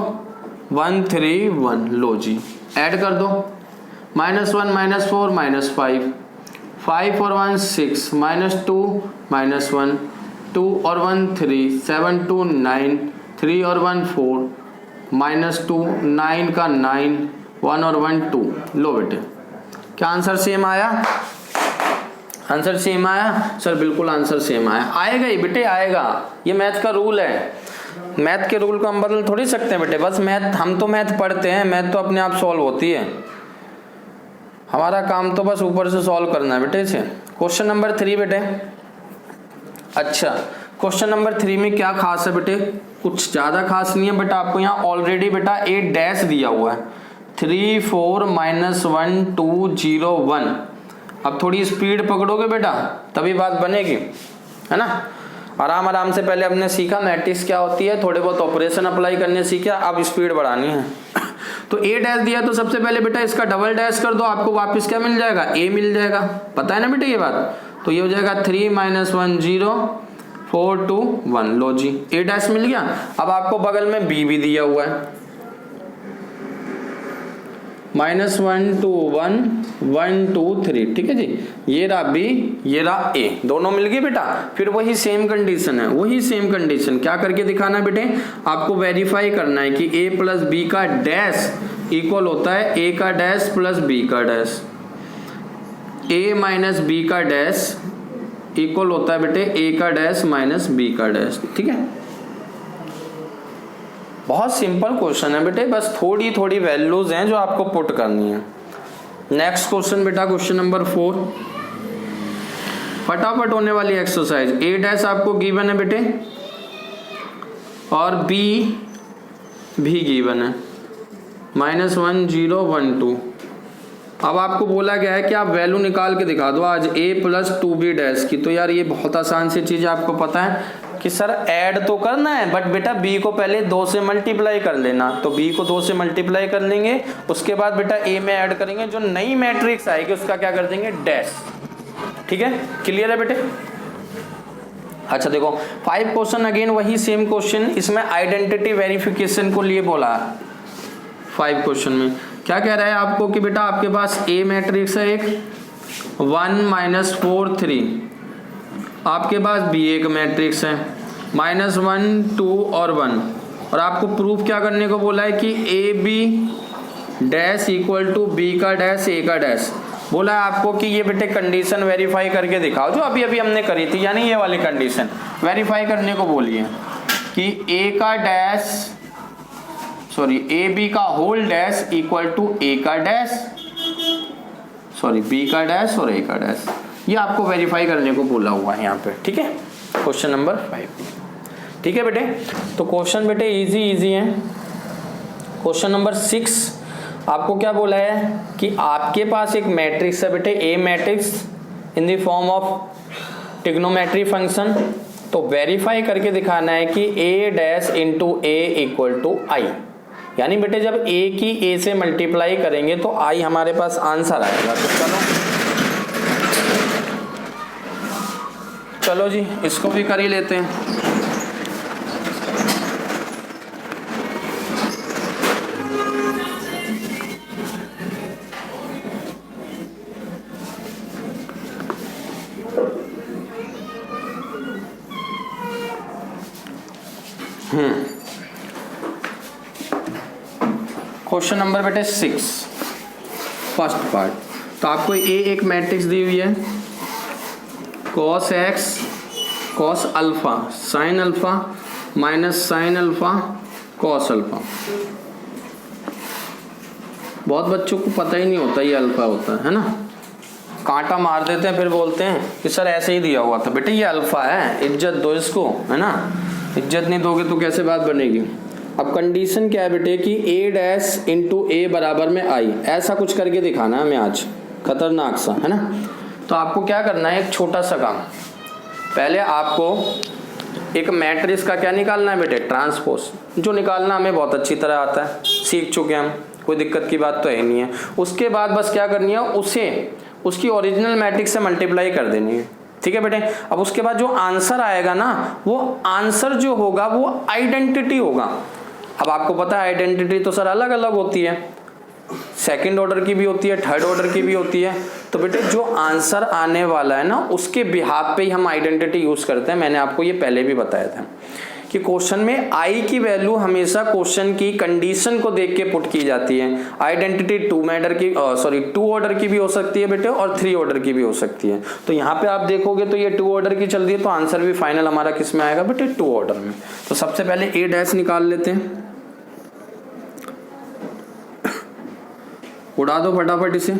A: 1 3 1। लो जी ऐड कर दो, -1 -4 -5 5 और 1 6 -2 -1 2 और 1 3 7 2 9 3 और 1 4 -2 9 का 9 1 और 1 2। लो बेटे क्या आंसर सेम आया, आंसर सेम आया सर, बिल्कुल आंसर सेम आया, आएगा ही बेटे आएगा, ये मैथ का रूल है, मैथ के रूल को हम बदल थोड़ी सकते हैं बेटे, बस मैथ, हम तो मैथ पढ़ते हैं, मैथ तो अपने आप सॉल्व होती है, हमारा काम तो बस ऊपर से सॉल्व करना है बेटे इसे। क्वेश्चन नंबर 3 बेटे, अच्छा क्वेश्चन नंबर 3 में क्या खास है बेटे, कुछ ज्यादा खास नहीं है, बट आपको यहाँ ऑलरेडी बेटा a डैश दिया हुआ है, 3 4 -1 2 0 1। अब थोड़ी स्पीड पकड़ोगे बेटा तभी बात बनेगी, है ना। आराम आराम से पहले हमने सीखा मैट्रिक्स क्या होती है, थोड़े बहुत ऑपरेशन अप्लाई करने सीखे, अब स्पीड बढ़ानी है। तो a डैश दिया तो सबसे पहले बेटा इसका डबल डैश कर दो, आपको वापस क्या मिल जाएगा, a मिल जाएगा, पता है ना बेटा ये बात। तो ये हो जाएगा 3 -1 0 4 2 1। लो जी a डैश मिल गया। अब आपको बगल में b भी दिया हुआ है, -1 2 1 1 2 3। ठीक है जी, ये रहा b ये रहा a, दोनों मिल गए बेटा। फिर वही सेम कंडीशन है, वही सेम कंडीशन क्या करके दिखाना है बेटे, आपको वेरीफाई करना है कि a प्लस b का डैश इक्वल होता है a का डैश प्लस b का डैश, a माइनस b का डैश इक्वल होता है बेटे a का डैश माइनस b का डैश। ठीक है, बहुत सिंपल क्वेश्चन है बेटे, बस थोड़ी थोड़ी वैल्यूज हैं जो आपको पुट करनी है। नेक्स्ट क्वेश्चन बेटा, क्वेश्चन नंबर 4, फटाफट होने वाली एक्सरसाइज। a डैश आपको गिवन है बेटे और b भी गिवन है, -1 0 1 2। अब आपको बोला गया है कि आप वैल्यू निकाल के दिखा दो आज a प्लस 2b डैश की। तो यार ये बहुत आसान सी चीज, आपको पता है कि सर ऐड तो करना है, बट बेटा b को पहले 2 से मल्टीप्लाई कर लेना। तो b को 2 से मल्टीप्लाई कर लेंगे, उसके बाद बेटा a में ऐड करेंगे, जो नई मैट्रिक्स आएगी उसका क्या कर देंगे, डैश। ठीक है, क्लियर है बेटे। अच्छा देखो 5 क्वेश्चन, अगेन वही सेम क्वेश्चन, इसमें आइडेंटिटी वेरिफिकेशन को लिए बोला। 5 क्वेश्चन में क्या कह रहा है आपको कि बेटा आपके पास a मैट्रिक्स है एक 1 -4 3 आपके पास भी एक मैट्रिक्स है, -1 2 और 1, और आपको प्रूफ क्या करने को बोला है कि A B dash equal to B का डैश ए का डैश। बोला है आपको कि ये बेटे कंडीशन वेरीफाई करके दिखाओ जो अभी अभी हमने करी थी, यानी ये वाली कंडीशन वेरीफाई करने को बोली है कि ए का डैश सॉरी ए बी का होल डैश इक्वल टू ए का डैश सॉरी बी का डैश और ए का डैश, ये आपको वेरीफाई करने को बोला हुआ है यहाँ पे। ठीक है, क्वेश्चन नंबर 5। ठीक है बेटे, तो क्वेश्चन बेटे इजी है। क्वेश्चन नंबर 6 आपको क्या बोला है कि आपके पास एक मैट्रिक्स है बेटे, A matrix in the form of trigonometry function, तो वेरीफाई करके दिखाना है कि A dash into A equal to I, यानी बेटे जब a की a से मल्टीप्लाई करेंगे तो i हमारे पास आंसर आएगा। तो चलो जी इसको भी कर ही लेते हैं। क्वेश्चन नंबर बेटे 6 फर्स्ट पार्ट, तो आपको ए एक मैट्रिक्स दी हुई है, cos x cos alpha sin alpha minus sin alpha cos alpha. बहुत बच्चों को पता ही नहीं होता ये अल्फा होता है ना, कांटा मार देते हैं फिर बोलते हैं कि सर ऐसे ही दिया हुआ था। बेटे ये अल्फा है, इज्जत दो इसको, है ना, इज्जत नहीं दोगे तो कैसे बात बनेगी। अब कंडीशन क्या है बेटे कि ए डैश इंटू ए बराबर में आई, ऐसा कुछ करके दिखाना है हमें आज, खतरनाक सा, है ना। तो आपको क्या करना है, एक छोटा सा काम, पहले आपको एक मैट्रिक्स का क्या निकालना है बेटे, ट्रांसपोज, जो निकालना हमें बहुत अच्छी तरह आता है, सीख चुके हम, कोई दिक्कत की बात तो है नहीं है। उसके बाद बस क्या करनी है, उसे उसकी ओरिजिनल मैट्रिक्स से मल्टीप्लाई कर देनी है। ठीक है बेटे, अब उसके बाद जो आंसर आएगा ना, वो आंसर जो होगा वो आइडेंटिटी होगा। अब आपको पता है आइडेंटिटी तो सर अलग अलग होती है, सेकंड ऑर्डर की भी होती है, थर्ड ऑर्डर की भी होती है। तो बेटे जो आंसर आने वाला है ना, उसके बिहाफ पे ही हम आइडेंटिटी यूज करते हैं। मैंने आपको ये पहले भी बताया था कि क्वेश्चन में आई की वैल्यू हमेशा क्वेश्चन की कंडीशन को देख के पुट की जाती है। आइडेंटिटी टू ऑर्डर की भी हो सकती है बेटे और 3 ऑर्डर की भी हो सकती है। तो यहाँ पे आप देखोगे तो ये 2 ऑर्डर की चल रही है, तो आंसर भी फाइनल हमारा किस में आएगा बेटे, 2 ऑर्डर में। तो सबसे पहले ए डैश निकाल लेते हैं, उड़ा दो फटाफट इसे,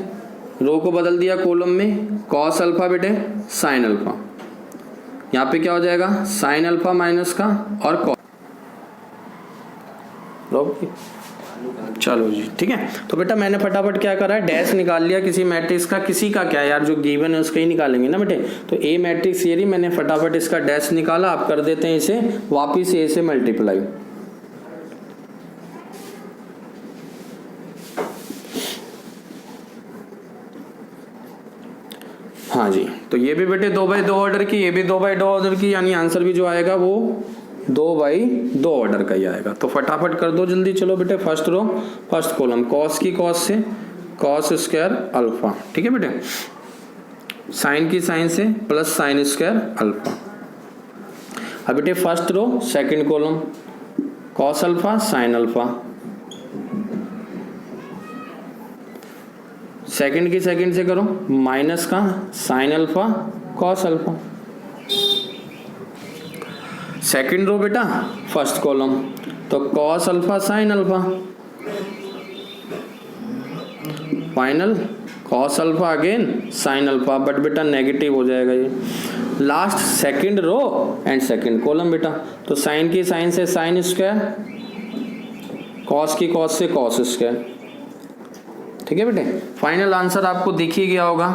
A: रो को बदल दिया कॉलम में, कॉस अल्फा बेटे साइन अल्फा, यहाँ पे क्या हो जाएगा साइन अल्फा माइनस का और कॉस। चलो जी ठीक है। तो बेटा मैंने फटाफट क्या करा है, डैश निकाल लिया किसी मैट्रिक्स का, किसी का क्या यार जो गिवन है उसका ही निकालेंगे ना बेटे। तो ए मैट्रिक्स ये रही, मैंने फटाफट इसका डैश निकाला। आप कर देते हैं इसे वापिस ए से मल्टीप्लाई। हाँ जी, तो ये भी बेटे 2/2 ऑर्डर की, ये भी 2/2 ऑर्डर की, यानी आंसर भी जो आएगा वो 2/2 ऑर्डर का ही आएगा। तो फटाफट कर दो जल्दी। चलो बेटे first row first column, cos की कॉस से कॉस स्क्वायर अल्फा, ठीक है बेटे, साइन की साइन से प्लस साइन स्क्वायर अल्फा। अब बेटे first row second column, cos alpha sine alpha, second की सेकंड से करो माइनस का sine alpha cos alpha. Second row बेटा फर्स्ट कॉलम, तो cos alpha sine alpha, final cos alpha again sine alpha, but बेटा negative हो जाएगा ये। Last second row and second column बेटा, तो साइन की साइन से साइन स्क्वायर, कॉस की कॉस से कॉस स्क्वायर, ठीक है बेटे। फाइनल आंसर आपको दिख ही गया होगा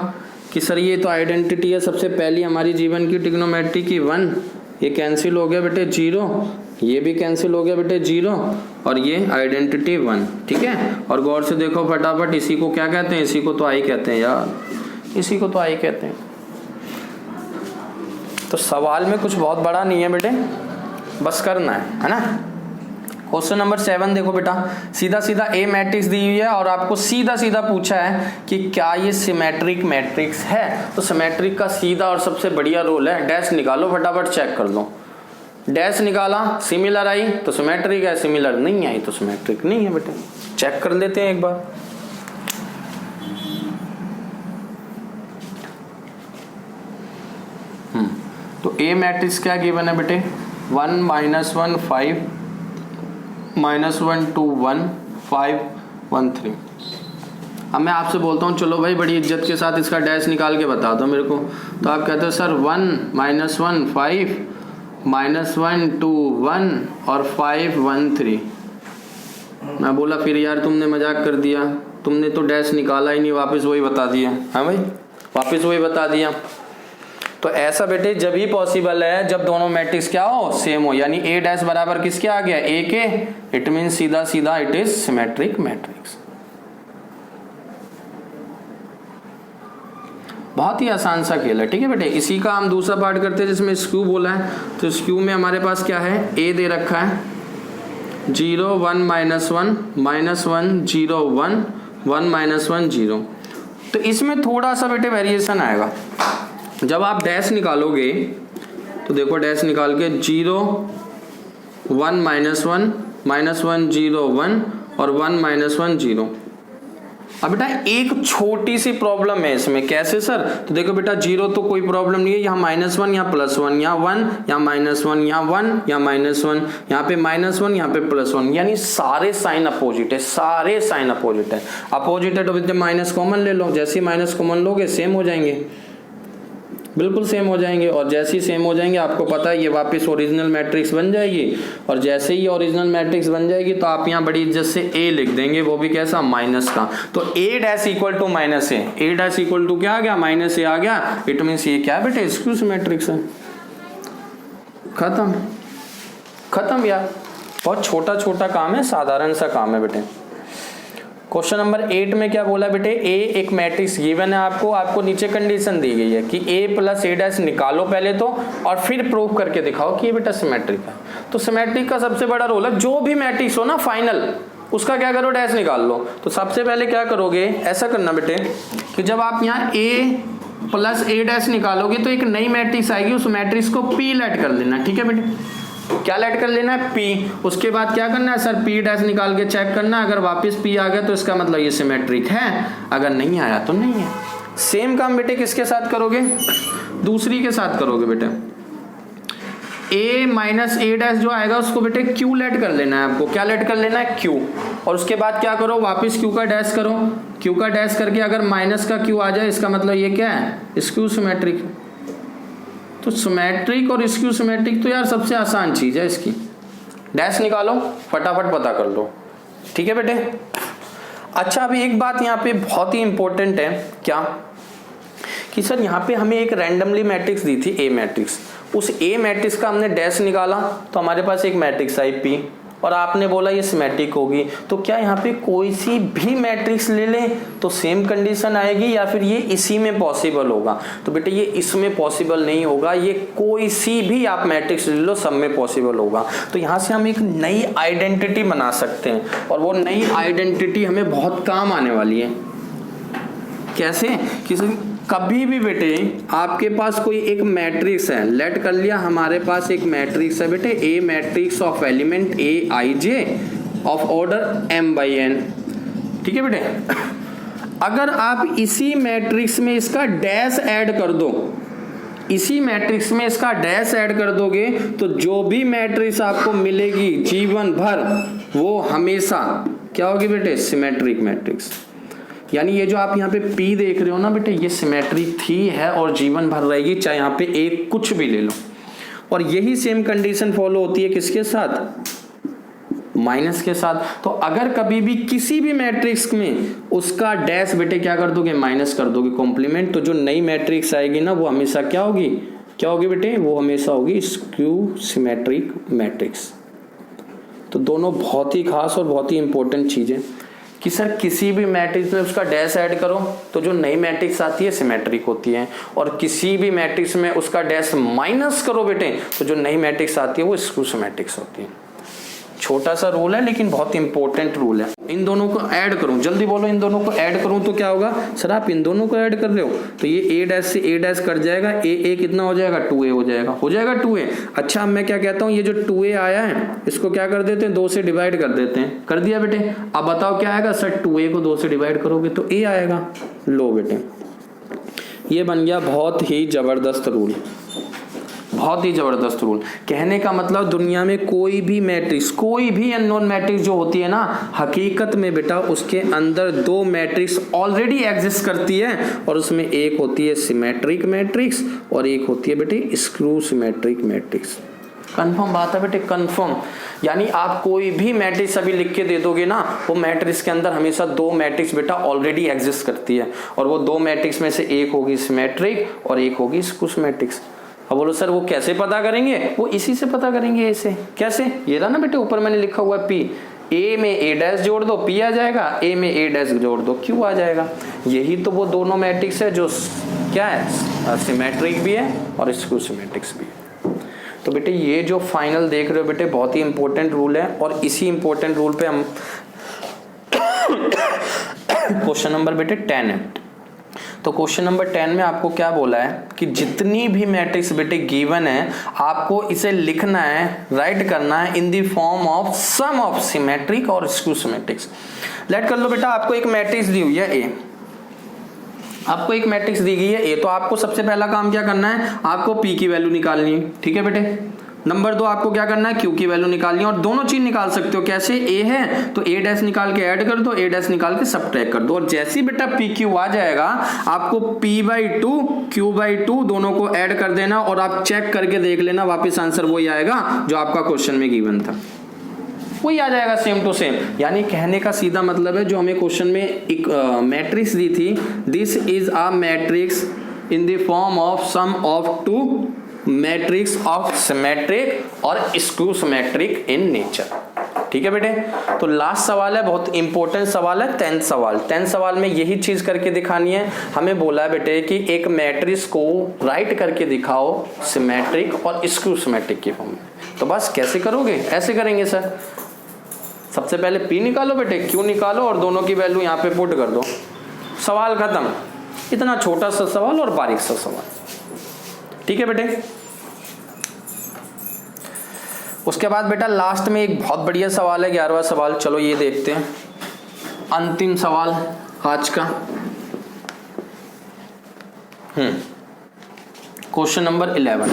A: कि सर ये तो आइडेंटिटी है सबसे पहली हमारी जीवन की ट्रिग्नोमेट्री की 1, ये कैंसिल हो गया बेटे 0, ये भी कैंसिल हो गया बेटे 0, और ये आइडेंटिटी 1, ठीक है। और गौर से देखो फटाफट, इसी को क्या कहते हैं, इसी को तो आई कहते हैं यार, इसी को तो आई कहते हैं। तो सवाल में कुछ बहुत बड़ा नहीं है बेटे, बस करना है ना। क्वेश्चन नंबर 7 देखो बेटा, सीधा सीधा ए मैट्रिक्स दी हुई है और आपको सीधा सीधा पूछा है कि क्या ये सिमेट्रिक मैट्रिक्स है। तो सिमेट्रिक का सीधा और सबसे बढ़िया रोल है डैश निकालो, फटाफट चेक कर लो। डैश निकाला, सिमिलर आई तो सिमेट्रिक है, सिमिलर नहीं आई तो सिमेट्रिक नहीं है बेटा। चेक कर लेते हैं एक बार। तो ए मैट्रिक्स क्या गिवन है बेटे, 1 -1 5 -1 2 1 5 1 3। अब मैं आपसे बोलता हूँ चलो भाई बड़ी इज्जत के साथ इसका डैश निकाल के बता दो मेरे को, तो आप कहते हो सर 1 -1 5 -1 2 1 और 5 1 3। मैं बोला फिर यार तुमने मजाक कर दिया, तुमने तो डैश निकाला ही नहीं, वापस वही बता दिया। हाँ भाई वापस वही बता दिया। तो ऐसा बेटे जब ही पॉसिबल है जब दोनों मैट्रिक्स क्या हो, सेम हो, यानी ए डैश बराबर किसके आ गया, ए के। इट मीन सीधा सीधा इट इज सिमेट्रिक मैट्रिक्स। बहुत ही आसान सा खेल है, ठीक है बेटे। इसी का हम दूसरा पार्ट करते हैं जिसमें स्क्यू बोला है। तो स्क्यू में हमारे पास क्या है, ए दे रखा है 0 1 -1 -1 0 1 1 -1 0। तो इसमें थोड़ा सा बेटे वेरिएशन आएगा। जब आप डैश निकालोगे तो देखो डैश निकाल के 0 1 -1 -1 0 1 और 1 -1 0। अब बेटा एक छोटी सी प्रॉब्लम है इसमें, कैसे सर? तो देखो बेटा 0 तो कोई प्रॉब्लम नहीं है, यहाँ -1 यहाँ +1, यहाँ 1 यहाँ -1 यहाँ 1 यहाँ -1, यहाँ पे -1 यहाँ पे +1, यानी सारे साइन अपोजिट है, सारे साइन अपोजिट है। अपोजिट है तो माइनस कॉमन ले लो, जैसे ही माइनस कॉमन लोगे सेम हो जाएंगे, बिल्कुल सेम हो जाएंगे। और जैसे ही सेम हो जाएंगे आपको पता है ये वापस ओरिजिनल मैट्रिक्स बन जाएगी। और जैसे ही ओरिजिनल मैट्रिक्स बन जाएगी तो आप यहाँ बड़ी इज्जत से ए लिख देंगे, वो भी कैसा, माइनस का। तो A dash equal to minus A dash equal to क्या आ गया, माइनस ए आ गया। इट मीन्स ये क्या बेटे, स्क्यू मैट्रिक्स है। खत्म खत्म यार, बहुत छोटा छोटा काम है, साधारण सा काम है बेटे। क्वेश्चन नंबर 8 में क्या बोला बेटे, ए एक मैट्रिक्स गिवन है आपको नीचे कंडीशन दी गई है कि ए प्लस ए डैश निकालो पहले तो, और फिर प्रूव करके दिखाओ कि ये बेटा सिमेट्रिक है। तो सिमेट्रिक का सबसे बड़ा रोल है, जो भी मैट्रिक्स हो ना फाइनल, उसका क्या करो, डैश निकाल लो। तो सबसे पहले क्या करोगे, ऐसा करना बेटे कि जब आप यहाँ ए प्लस ए डैश निकालोगे तो एक नई मैट्रिक्स आएगी, उस मैट्रिक्स को पी लेट कर लेना, ठीक है बेटे। क्या लेट कर लेना है, पी। उसके बाद क्या करना है सर, पी डैश निकाल के चेक करना, अगर वापस पी आ गया तो इसका मतलब ये सिमेट्रिक है, अगर नहीं आया तो नहीं है। सेम काम बेटे किसके साथ करोगे, दूसरी के साथ करोगे बेटे। a माइनस ए डैश जो आएगा उसको बेटे क्यू लेट कर लेना है आपको। क्या लेट कर लेना है, क्यू। और उसके बाद क्या करो, वापस क्यू का डैश करो। क्यू का डैश करके अगर माइनस का क्यू आ जाए इसका मतलब ये क्या है, स्क्यू सिमेट्रिक। तो सिमेट्रिक और स्क्यू सिमेट्रिक तो यार सबसे आसान चीज है, इसकी डैश निकालो फटाफट पता कर लो, ठीक है बेटे। अच्छा अभी एक बात यहाँ पे बहुत ही इंपॉर्टेंट है, क्या कि सर यहाँ पे हमें एक रैंडमली मैट्रिक्स दी थी, ए मैट्रिक्स। उस ए मैट्रिक्स का हमने डैश निकाला तो हमारे पास एक मैट्रिक्स आई पी, और आपने बोला ये सिमेट्रिक होगी। तो क्या यहाँ पे कोई सी भी मैट्रिक्स ले लें तो सेम कंडीशन आएगी, या फिर ये इसी में पॉसिबल होगा? तो बेटे ये इसमें पॉसिबल नहीं होगा, ये कोई सी भी आप मैट्रिक्स ले लो सब में पॉसिबल होगा। तो यहाँ से हम एक नई आइडेंटिटी बना सकते हैं, और वो नई आइडेंटिटी हमें बहुत काम आने वाली है। कैसे, किसी कभी भी बेटे आपके पास कोई एक मैट्रिक्स है, लेट कर लिया हमारे पास एक मैट्रिक्स है बेटे, A matrix of element A I J of order m by n, ठीक है बेटे। अगर आप इसी मैट्रिक्स में इसका डैश ऐड कर दो, इसी मैट्रिक्स में इसका डैश ऐड कर दोगे तो जो भी मैट्रिक्स आपको मिलेगी जीवन भर वो हमेशा क्या होगी बेटे, सिमेट्रिक मैट्रिक्स। यानी ये जो आप यहाँ पे P देख रहे हो ना बेटे, ये सिमेट्रिक थी है और जीवन भर रहेगी, चाहे यहाँ पे एक कुछ भी ले लो। और यही सेम कंडीशन फॉलो होती है किसके साथ, माइनस के साथ। तो अगर कभी भी किसी भी मैट्रिक्स में उसका डैश बेटे क्या कर दोगे, माइनस कर दोगे, कॉम्प्लीमेंट, तो जो नई मैट्रिक्स आएगी ना वो हमेशा क्या होगी, क्या होगी बेटे, वो हमेशा होगी स्क्यू सिमेट्रिक मैट्रिक्स। तो दोनों बहुत ही खास और बहुत ही इंपॉर्टेंट चीजें कि सर किसी भी मैट्रिक्स में उसका डैश ऐड करो तो जो नई मैट्रिक्स आती है सिमेट्रिक होती है, और किसी भी मैट्रिक्स में उसका डैश माइनस करो बेटे तो जो नई मैट्रिक्स आती है वो स्क्यू सिमेट्रिक्स होती है। छोटा सा रूल है लेकिन बहुत इंपॉर्टेंट रूल है। इन दोनों को ऐड करूं, जल्दी बोलो, इन दोनों को ऐड करूं तो क्या होगा सर, आप इन दोनों को ऐड कर रहे हो तो ये ए डैश से ए डैश कट जाएगा, ए कितना हो जाएगा 2a हो जाएगा 2a। अच्छा अब मैं क्या कहता हूं, ये जो 2a आया है इसको क्या कर देते हैं 2 से डिवाइड कर देते हैं, कर दिया बेटे। अब बताओ क्या आएगा सर, 2a को 2 से डिवाइड करोगे तो a आएगा। लो बेटे ये बन गया बहुत ही जबरदस्त रूल, बहुत ही जबरदस्त रूल। कहने का मतलब दुनिया में कोई भी मैट्रिक्स, कोई भी अननोन मैट्रिक्स जो होती है ना, हकीकत में बेटा उसके अंदर 2 मैट्रिक्स ऑलरेडी एग्जिस्ट करती है और उसमें एक होती है सिमेट्रिक मैट्रिक्स और एक होती है बेटे स्क्रू सिमेट्रिक मैट्रिक्स। कंफर्म बात है बेटे, कंफर्म। यानी आप कोई भी मैट्रिक्स अभी लिख के दे दोगे ना, वो मैट्रिक्स के अंदर हमेशा 2 मैट्रिक्स बेटा ऑलरेडी एग्जिस्ट करती है और वो 2 मैट्रिक्स में से एक होगी सिमेट्रिक और एक होगी स्क्रू सिमेट्रिक्स। अब बोलो सर वो कैसे पता करेंगे, वो इसी से पता करेंगे। ऐसे कैसे, ये रहा ना बेटे ऊपर मैंने लिखा हुआ है P, ए में ए डैश जोड़ दो P आ जाएगा, ए में ए डैश जोड़ दो Q आ जाएगा। यही तो वो दोनों मैट्रिक्स है जो क्या है, सिमेट्रिक भी है और स्क्रू सिमेट्रिक्स भी है। तो बेटे ये जो फाइनल देख रहे हो बेटे बहुत ही इंपॉर्टेंट रूल है और इसी इंपॉर्टेंट रूल पे हम क्वेश्चन नंबर बेटे 10 है। तो क्वेश्चन नंबर 10 में आपको क्या बोला है कि जितनी भी मैट्रिक्स बेटे गिवन है आपको इसे लिखना है, राइट करना है in the form of sum of symmetric और स्क्रू सिमेट्रिक्स। लेट कर लो बेटा आपको एक मैट्रिक्स दी हुई है ए, आपको एक मैट्रिक्स दी गई है ए, तो आपको सबसे पहला काम क्या करना है, आपको पी की वैल्यू निकालनी है, ठीक है बेटे। नंबर 2 आपको क्या करना है, क्यू की वैल्यू निकालनी है और दोनों चीज निकाल सकते हो। कैसे, ए है तो ए डैश निकाल के ऐड कर दो, ए डैश निकाल के सबट्रैक्ट कर दो और जैसे ही बेटा पी क्यू आ जाएगा आपको p/2 q/2 दोनों को ऐड कर देना और आप चेक करके देख लेना, वापस आंसर वही आएगा जो आपका क्वेश्चन में गिवन था, वही आ जाएगा सेम टू सेम। यानी कहने का सीधा मतलब है जो हमें क्वेश्चन में एक मैट्रिक्स दी थी, this is a matrix in the form of sum of 2 matrix of symmetric और स्क्रू सिमेट्रिक इन नेचर। ठीक है बेटे, तो लास्ट सवाल है, बहुत इंपॉर्टेंट सवाल है, 10th सवाल। 10th सवाल में यही चीज करके दिखानी है। हमें बोला है बेटे कि एक मैट्रिक्स को राइट करके दिखाओ सिमेट्रिक और स्क्रू सिमेट्रिक की फॉर्म में। तो बस कैसे करोगे, ऐसे करेंगे सर, सबसे पहले P निकालो बेटे, Q निकालो और दोनों की वैल्यू यहाँ पे पुट कर दो, सवाल खत्म। इतना छोटा सा सवाल और बारीक सा सवाल, ठीक है बेटे। उसके बाद बेटा लास्ट में एक बहुत बढ़िया सवाल है, 11वां सवाल, चलो ये देखते हैं, अंतिम सवाल आज का। क्वेश्चन नंबर 11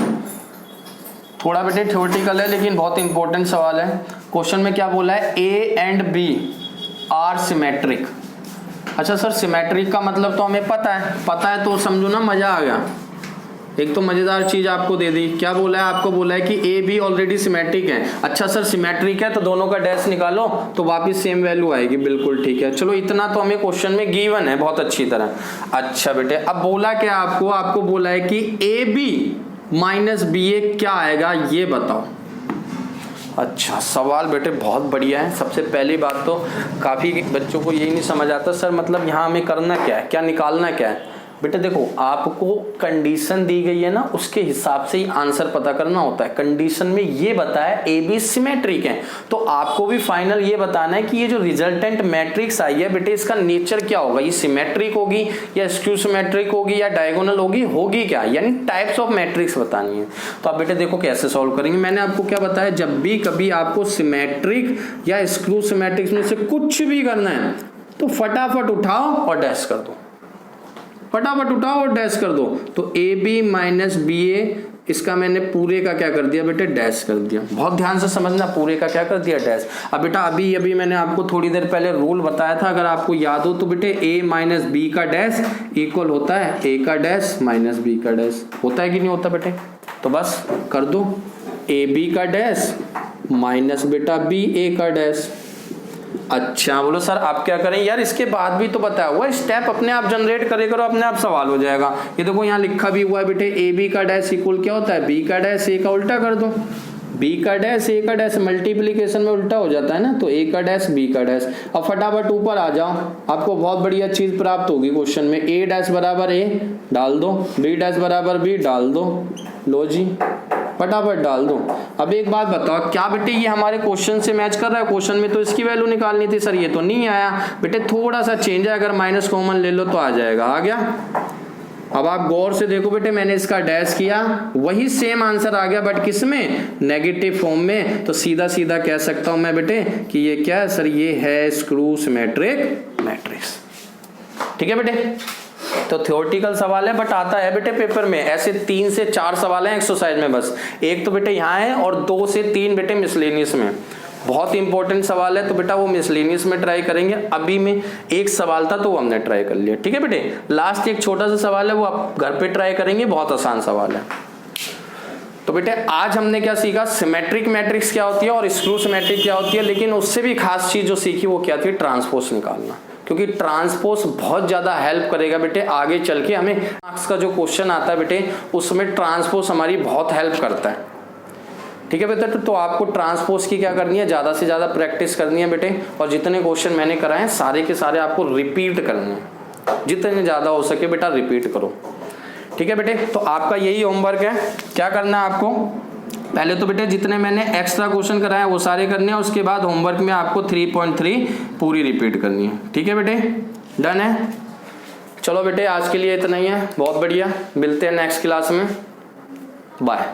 A: थोड़ा बेटे थ्योरेटिकल है लेकिन बहुत इंपॉर्टेंट सवाल है। क्वेश्चन में क्या बोला है, A and B are symmetric. अच्छा सर सिमेट्रिक का मतलब तो हमें पता है तो समझो ना, मजा आ गया। एक तो मजेदार चीज आपको दे दी, क्या बोला है, आपको बोला है कि ए बी ऑलरेडी सिमेट्रिक है। अच्छा सर सिमेट्रिक है तो दोनों का डैश निकालो तो वापस सेम वैल्यू आएगी, बिल्कुल ठीक है। चलो इतना तो हमें क्वेश्चन में गिवन है बहुत अच्छी तरह। अच्छा बेटे अब बोला क्या आपको बोला है कि ए बी माइनस बी ए क्या आएगा ये बताओ। अच्छा सवाल बेटे बहुत बढ़िया है। सबसे पहली बात तो काफी बच्चों को यही नहीं समझ आता सर मतलब यहाँ हमें करना क्या है, क्या निकालना क्या है। बेटा देखो आपको कंडीशन दी गई है ना, उसके हिसाब से ही आंसर पता करना होता है। कंडीशन में ये बताया ए बी सिमेट्रिक है, तो आपको भी फाइनल ये बताना है कि ये जो रिजल्टेंट मैट्रिक्स आई है बेटे इसका नेचर क्या होगा, ये सिमेट्रिक होगी या स्क्यू सिमेट्रिक होगी या डायगोनल होगी क्या, यानी टाइप्स ऑफ मैट्रिक्स बतानी है। तो आप बेटे देखो कैसे सॉल्व करेंगे। मैंने आपको क्या बताया, जब भी कभी आपको सिमेट्रिक या स्क्यू सिमेट्रिक्स में से कुछ भी करना है तो फटाफट उठाओ और डैश कर दो, फटाफट उठाओ और डैश कर दो। तो ए बी माइनस बी ए, इसका मैंने पूरे का क्या कर दिया बेटे, डैश कर दिया। बहुत ध्यान से समझना, पूरे का क्या कर दिया, डैश। अब बेटा अभी मैंने आपको थोड़ी देर पहले रूल बताया था, अगर आपको याद हो तो बेटे ए माइनस बी का डैश इक्वल होता है ए का डैश माइनस बी का डैश। होता है कि नहीं होता बेटे, तो बस कर दो ए बी का डैश माइनस बेटा बी ए का डैश। अच्छा बोलो सर आप क्या करें, यार इसके बाद भी तो बताया हुआ स्टेप अपने आप जनरेट करे करो, अपने आप सवाल हो जाएगा। ये देखो यहाँ लिखा भी हुआ है बेटे ए बी का डैश इक्वल क्या होता है, बी का डैश ए का उल्टा कर दो, बी का डैश ए का डैश मल्टीप्लीकेशन में उल्टा हो जाता है ना, तो ए का डैश बी का डैश। अब फटाफट ऊपर आ जाओ, आपको बहुत बढ़िया चीज प्राप्त होगी क्वेश्चन में। ए डैश बराबर ए डाल दो, बी डैश बराबर बी डाल दो, लो जी फटाफट डाल दो। अब एक बात बताओ, क्या बेटे ये हमारे क्वेश्चन से मैच कर रहा है? क्वेश्चन में तो इसकी वैल्यू निकालनी थी सर, ये तो नहीं आया। बेटे थोड़ा सा चेंज है, अगर माइनस कॉमन ले लो तो आ जाएगा। आ गया? अब आप गौर से देखो बेटे, मैंने इसका डैश किया, वही सेम आंसर आ गया, बट किस में? नेगेटिव फॉर्म में। तो सीधा सीधा कह सकता हूं मैं बेटे कि ये क्या है सर? ये है स्क्रू सिमेट्रिक मैट्रिक्स। ठीक है बेटे, तो थ्योरेटिकल सवाल है बट आता है बेटे पेपर में। ऐसे 3 से 4 सवाल हैं एक्सरसाइज में बस। एक तो बेटे यहाँ है और 2 से 3 बेटे मिसलेनियस में। बहुत इंपॉर्टेंट सवाल है, तो बेटा वो मिसलेनियस में ट्राई करेंगे। अभी में एक सवाल था तो वो हमने ट्राई कर लिया। ठीक है बेटे, लास्ट एक छोटा सा सवाल है, वो आप घर पे ट्राई करेंगे, बहुत आसान सवाल है। तो बेटे आज हमने क्या सीखा? सिमेट्रिक मैट्रिक्स क्या होती है और स्क्रू सिमेट्रिक क्या होती है। लेकिन उससे भी खास चीज जो सीखी वो क्या थी? ट्रांसपोज निकालना। क्योंकि ट्रांसपोज बहुत ज्यादा हेल्प करेगा बेटे आगे चल के। हमें मार्क्स का जो क्वेश्चन आता है बेटे, उसमें ट्रांसपोज हमारी बहुत हेल्प करता है। ठीक है बेटे, तो आपको ट्रांसपोज की क्या करनी है? ज्यादा से ज्यादा प्रैक्टिस करनी है बेटे। और जितने क्वेश्चन मैंने कराए हैं सारे के सारे आपको रिपीट करने हैं, जितने ज्यादा हो सके बेटा रिपीट करो। ठीक है बेटे, तो आपका यही होमवर्क है। क्या करना है आपको? पहले तो बेटे जितने मैंने एक्स्ट्रा क्वेश्चन कराए वो सारे करने हैं, उसके बाद होमवर्क में आपको 3.3 पूरी रिपीट करनी है। ठीक है बेटे, डन है? चलो बेटे आज के लिए इतना ही है, बहुत बढ़िया। मिलते हैं नेक्स्ट क्लास में, बाय।